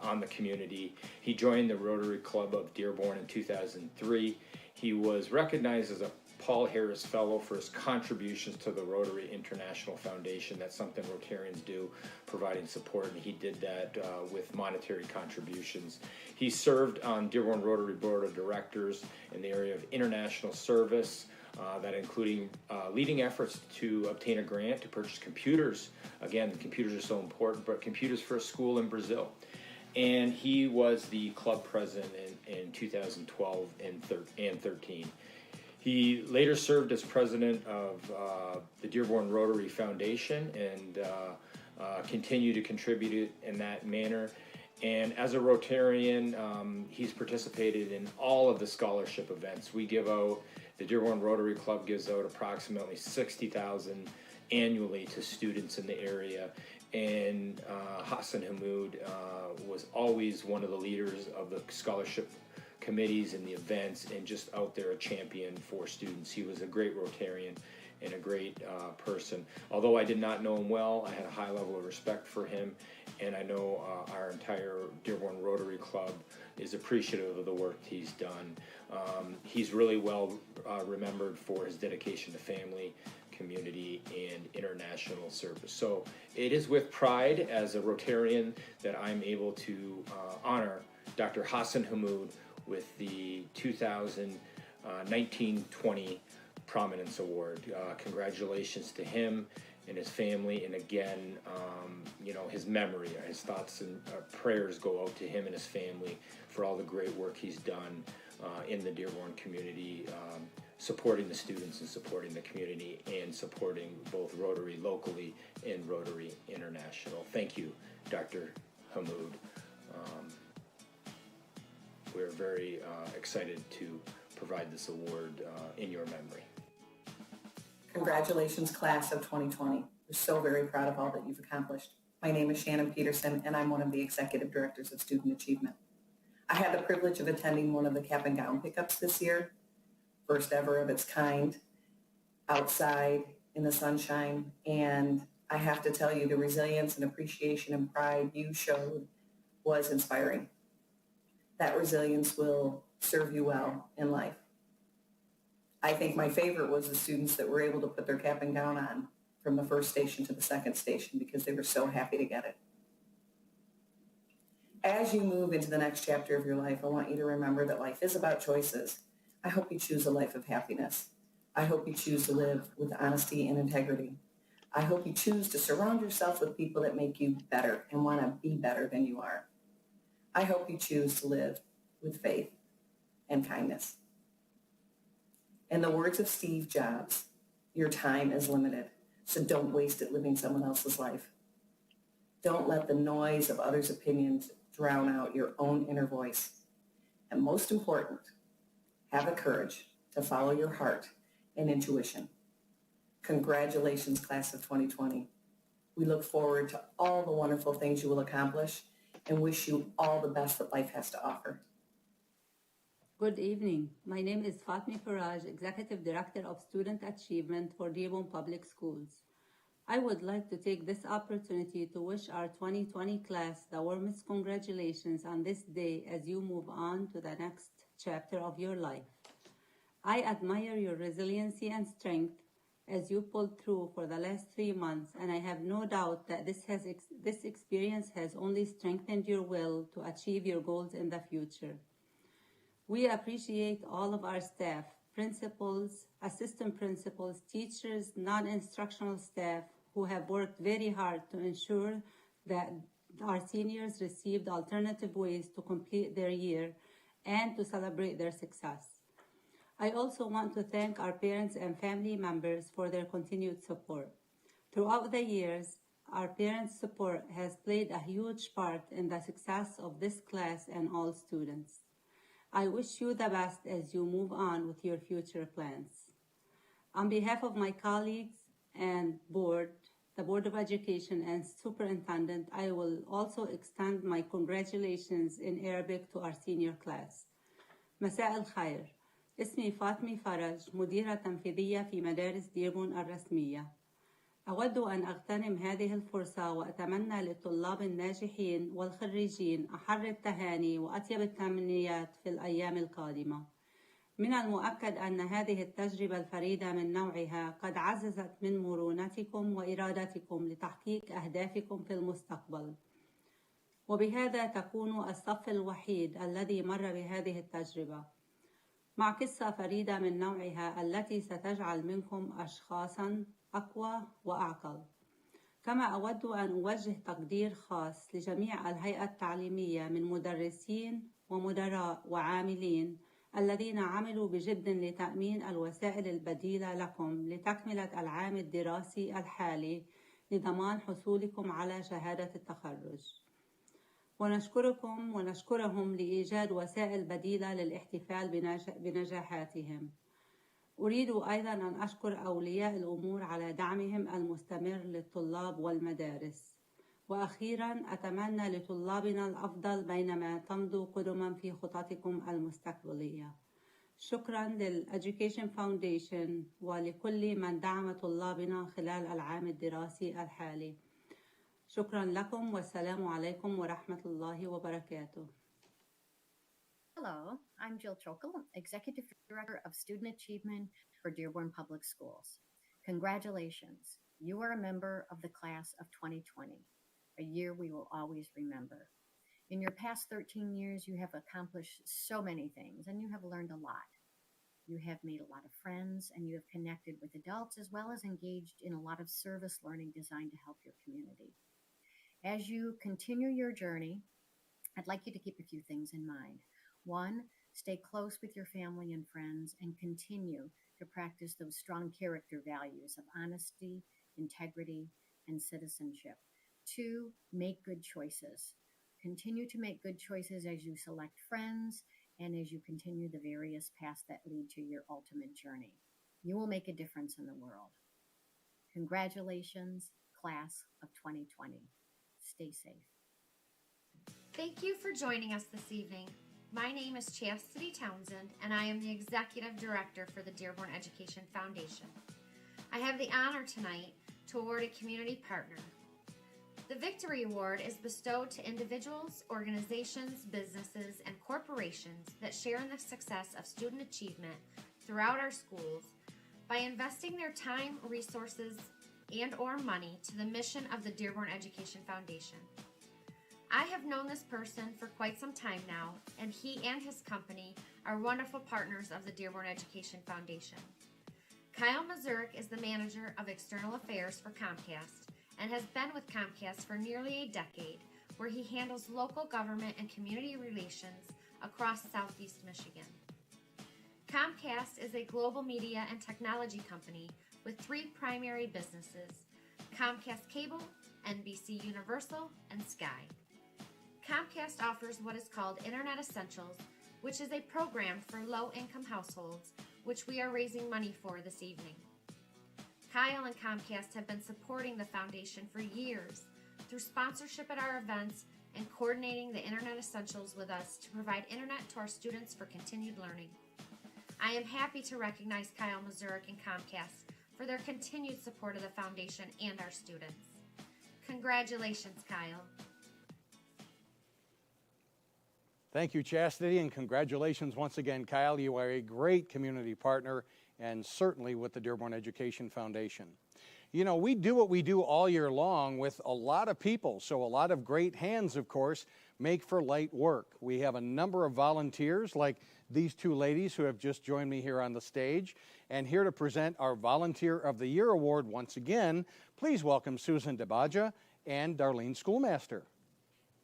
Speaker 13: on the community. He joined the Rotary Club of Dearborn in 2003. He was recognized as a Paul Harris Fellow for his contributions to the Rotary International Foundation. That's something Rotarians do, providing support, and he did that with monetary contributions. He served on Dearborn Rotary Board of Directors in the area of international service, that including leading efforts to obtain a grant to purchase computers. Again, computers are so important, but computers for a school in Brazil. And he was the club president in 2012 and 13. He later served as president of the Dearborn Rotary Foundation and continued to contribute in that manner. And as a Rotarian, he's participated in all of the scholarship events. We give out, the Dearborn Rotary Club gives out approximately $60,000 annually to students in the area. And Hassan HAMMOUD was always one of the leaders of the scholarship committees and the events, and just out there a champion for students. He was a great Rotarian and a great person. Although I did not know him well, I had a high level of respect for him, and I know our entire Dearborn Rotary Club is appreciative of the work he's done. He's really well remembered for his dedication to family, community, and international service. So it is with pride as a Rotarian that I'm able to honor Dr. Hassan HAMMOUD with the 2019-20 Prominence Award. Congratulations to him and his family, and again, you know, his memory, his thoughts and prayers go out to him and his family for all the great work he's done in the Dearborn community, supporting the students and supporting the community and supporting both Rotary locally and Rotary International. Thank you, Dr. HAMMOUD. We're very excited to provide this award in your memory.
Speaker 14: Congratulations, class of 2020. We're so very proud of all that you've accomplished. My name is Shannon Peterson, and I'm one of the executive directors of Student Achievement. I had the privilege of attending one of the cap and gown pickups this year, first ever of its kind, outside in the sunshine, and I have to tell you, the resilience and appreciation and pride you showed was inspiring. That resilience will serve you well in life. I think my favorite was the students that were able to put their cap and gown on from the first station to the second station because they were so happy to get it. As you move into the next chapter of your life, I want you to remember that life is about choices. I hope you choose a life of happiness. I hope you choose to live with honesty and integrity. I hope you choose to surround yourself with people that make you better and want to be better than you are. I hope you choose to live with faith and kindness. In the words of Steve Jobs, your time is limited, so don't waste it living someone else's life. Don't let the noise of others' opinions drown out your own inner voice. And most important, have the courage to follow your heart and intuition. Congratulations, class of 2020. We look forward to all the wonderful things you will accomplish and wish you all the best that life has to offer.
Speaker 15: Good evening. My name is Fatmi Faraj, Executive Director of Student Achievement for Dearborn Public Schools. I would like to take this opportunity to wish our 2020 class the warmest congratulations on this day as you move on to the next chapter of your life. I admire your resiliency and strength as you pulled through for the last 3 months, and I have no doubt that this experience has only strengthened your will to achieve your goals in the future. We appreciate all of our staff, principals, assistant principals, teachers, non-instructional staff who have worked very hard to ensure that our seniors received alternative ways to complete their year and to celebrate their success. I also want to thank our parents and family members for their continued support. Throughout the years, our parents' support has played a huge part in the success of this class and all students. I wish you the best as you move on with your future plans. On behalf of my colleagues and board, the Board of Education and Superintendent, I will also extend my congratulations in Arabic to our senior class. مساء الخير. اسمي فاطمي فرج، مديرة تنفيذية في مدارس ديربون الرسمية. أود أن أغتنم هذه الفرصة وأتمنى للطلاب الناجحين والخريجين أحر التهاني وأطيب التمنيات في الأيام القادمة. من المؤكد أن هذه التجربة الفريدة من نوعها قد عززت من مرونتكم وإرادتكم لتحقيق أهدافكم في المستقبل. وبهذا تكون الصف الوحيد الذي مر بهذه التجربة، مع قصة فريدة من نوعها التي ستجعل منكم أشخاصاً أقوى وأعقل. كما أود أن أوجه تقدير خاص لجميع الهيئة التعليمية من مدرسين ومدراء وعاملين الذين عملوا بجد لتأمين الوسائل البديلة لكم لتكملة العام الدراسي الحالي لضمان حصولكم على شهادة التخرج. ونشكركم ونشكرهم لإيجاد وسائل بديلة للاحتفال بنجاحاتهم. أريد أيضاً أن أشكر أولياء الأمور على دعمهم المستمر للطلاب والمدارس. وأخيراً أتمنى لطلابنا الأفضل بينما تمضوا قدماً في خططكم المستقبلية. شكراً للEducation Foundation ولكل من دعم طلابنا خلال العام الدراسي الحالي. شكراً لكم والسلام عليكم ورحمة الله وبركاته.
Speaker 16: Hello, I'm Jill Chokal, Executive Director of Student Achievement for Dearborn Public Schools. Congratulations, you are a member of the class of 2020, a year we will always remember. In your past 13 years, you have accomplished so many things and you have learned a lot. You have made a lot of friends and you have connected with adults as well as engaged in a lot of service learning designed to help your community. As you continue your journey, I'd like you to keep a few things in mind. 1, stay close with your family and friends and continue to practice those strong character values of honesty, integrity, and citizenship. 2, make good choices. Continue to make good choices as you select friends and as you continue the various paths that lead to your ultimate journey. You will make a difference in the world. Congratulations, class of 2020. Stay safe.
Speaker 3: Thank you for joining us this evening. My name is Chastity Townsend, and I am the Executive Director for the Dearborn Education Foundation. I have the honor tonight to award a community partner. The Victory Award is bestowed to individuals, organizations, businesses, and corporations that share in the success of student achievement throughout our schools by investing their time, resources, and/or money to the mission of the Dearborn Education Foundation. I have known this person for quite some time now, and he and his company are wonderful partners of the Dearborn Education Foundation. Kyle Mazurek is the Manager of External Affairs for Comcast and has been with Comcast for nearly a decade, where he handles local government and community relations across Southeast Michigan. Comcast is a global media and technology company with 3 primary businesses: Comcast Cable, NBC Universal, and Sky. Comcast offers what is called Internet Essentials, which is a program for low-income households, which we are raising money for this evening. Kyle and Comcast have been supporting the foundation for years through sponsorship at our events and coordinating the Internet Essentials with us to provide internet to our students for continued learning. I am happy to recognize Kyle Mazurek and Comcast for their continued support of the foundation and our students. Congratulations, Kyle.
Speaker 2: Thank you, Chastity, and congratulations once again, Kyle. You are a great community partner, and certainly with the Dearborn Education Foundation. You know, we do what we do all year long with a lot of people, so a lot of great hands, of course, make for light work. We have a number of volunteers like these two ladies who have just joined me here on the stage. And here to present our Volunteer of the Year Award once again, please welcome Susan DeBaja and Darlene Schoolmaster.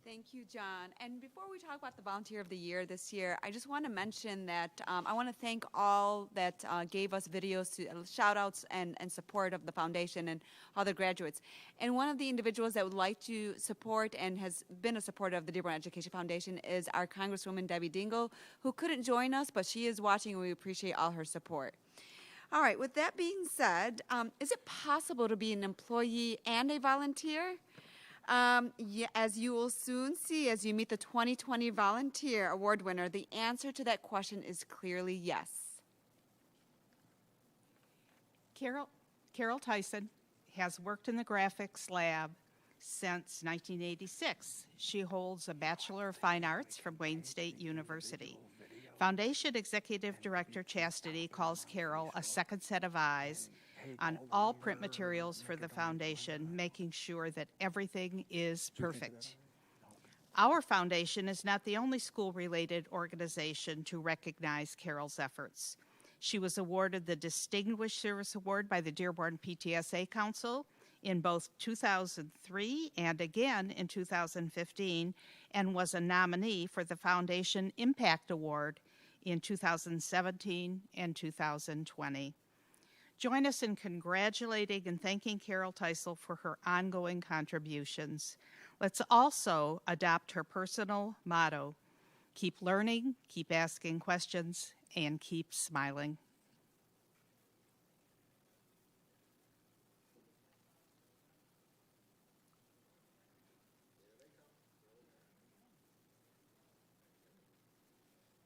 Speaker 17: Thank you, John. And before we talk about the Volunteer of the Year this year, I just want to mention that I want to thank all that gave us videos, shout outs and support of the foundation and other graduates. And one of the individuals that would like to support and has been a supporter of the Dearborn Education Foundation is our Congresswoman Debbie Dingell, who couldn't join us, but she is watching and we appreciate all her support. All right, with that being said, is it possible to be an employee and a volunteer? Yeah, as you will soon see as you meet the 2020 Volunteer Award winner, the answer to that question is clearly yes.
Speaker 19: Carol Tyson has worked in the graphics lab since 1986. She holds a Bachelor of Fine Arts from Wayne State University. Foundation Executive Director Chastity calls Carol a second set of eyes on all print materials for the foundation, making sure that everything is perfect. Our foundation is not the only school-related organization to recognize Carol's efforts. She was awarded the Distinguished Service Award by the Dearborn PTSA Council in both 2003 and again in 2015, and was a nominee for the Foundation Impact Award in 2017 and 2020. Join us in congratulating and thanking Carol Teisel for her ongoing contributions. Let's also adopt her personal motto: keep learning, keep asking questions, and keep smiling.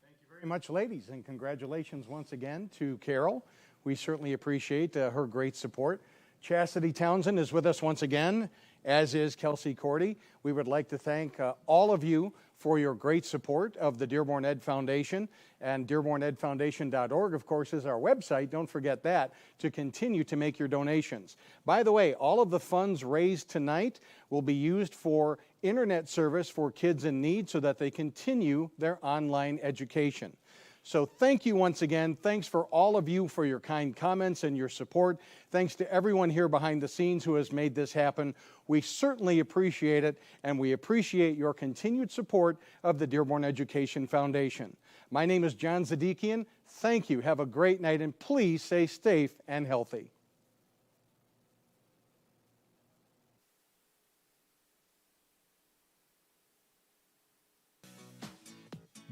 Speaker 2: Thank you very much, ladies, and congratulations once again to Carol. We certainly appreciate her great support. Chastity Townsend is with us once again, as is Kelsey Cordy. We would like to thank all of you for your great support of the Dearborn Ed Foundation, and DearbornEdFoundation.org, of course, is our website. Don't forget that, to continue to make your donations. By the way, all of the funds raised tonight will be used for internet service for kids in need so that they continue their online education. So thank you once again. Thanks for all of you for your kind comments and your support. Thanks to everyone here behind the scenes who has made this happen. We certainly appreciate it, and we appreciate your continued support of the Dearborn Education Foundation. My name is John Zadikian. Thank you. Have a great night, and please stay safe and healthy.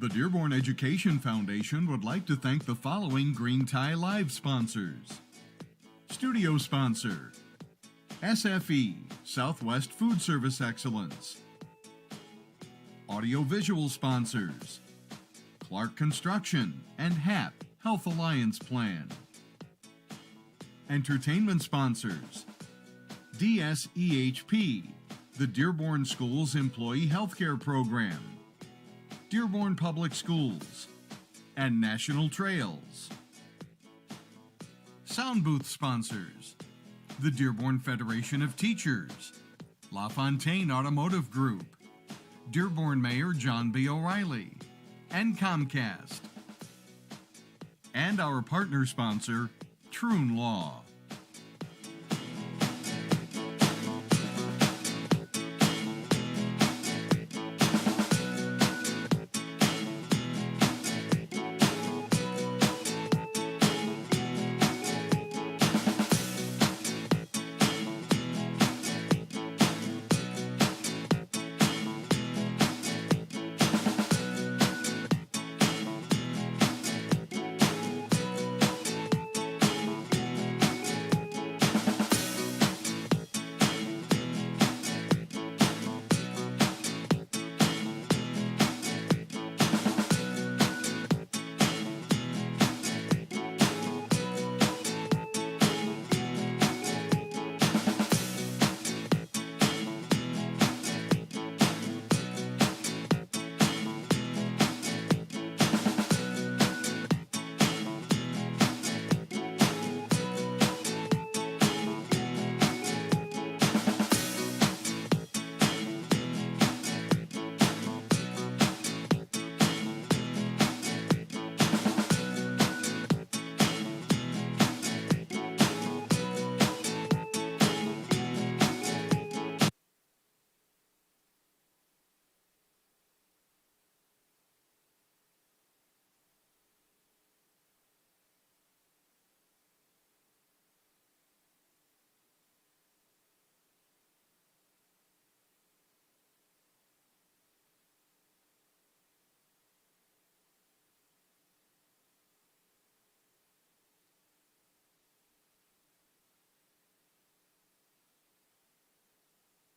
Speaker 12: The Dearborn Education Foundation would like to thank the following Green Tie Live sponsors. Studio sponsor, SFE, Southwest Food Service Excellence. Audiovisual sponsors, Clark Construction and HAP, Health Alliance Plan. Entertainment sponsors, DSEHP, the Dearborn Schools Employee Healthcare Program. Dearborn Public Schools, and National Trails. SOUNDBOOTH sponsors, the Dearborn Federation of Teachers, LaFontaine Automotive Group, Dearborn Mayor John B. O'Reilly, and Comcast. And our partner sponsor, Troon Law.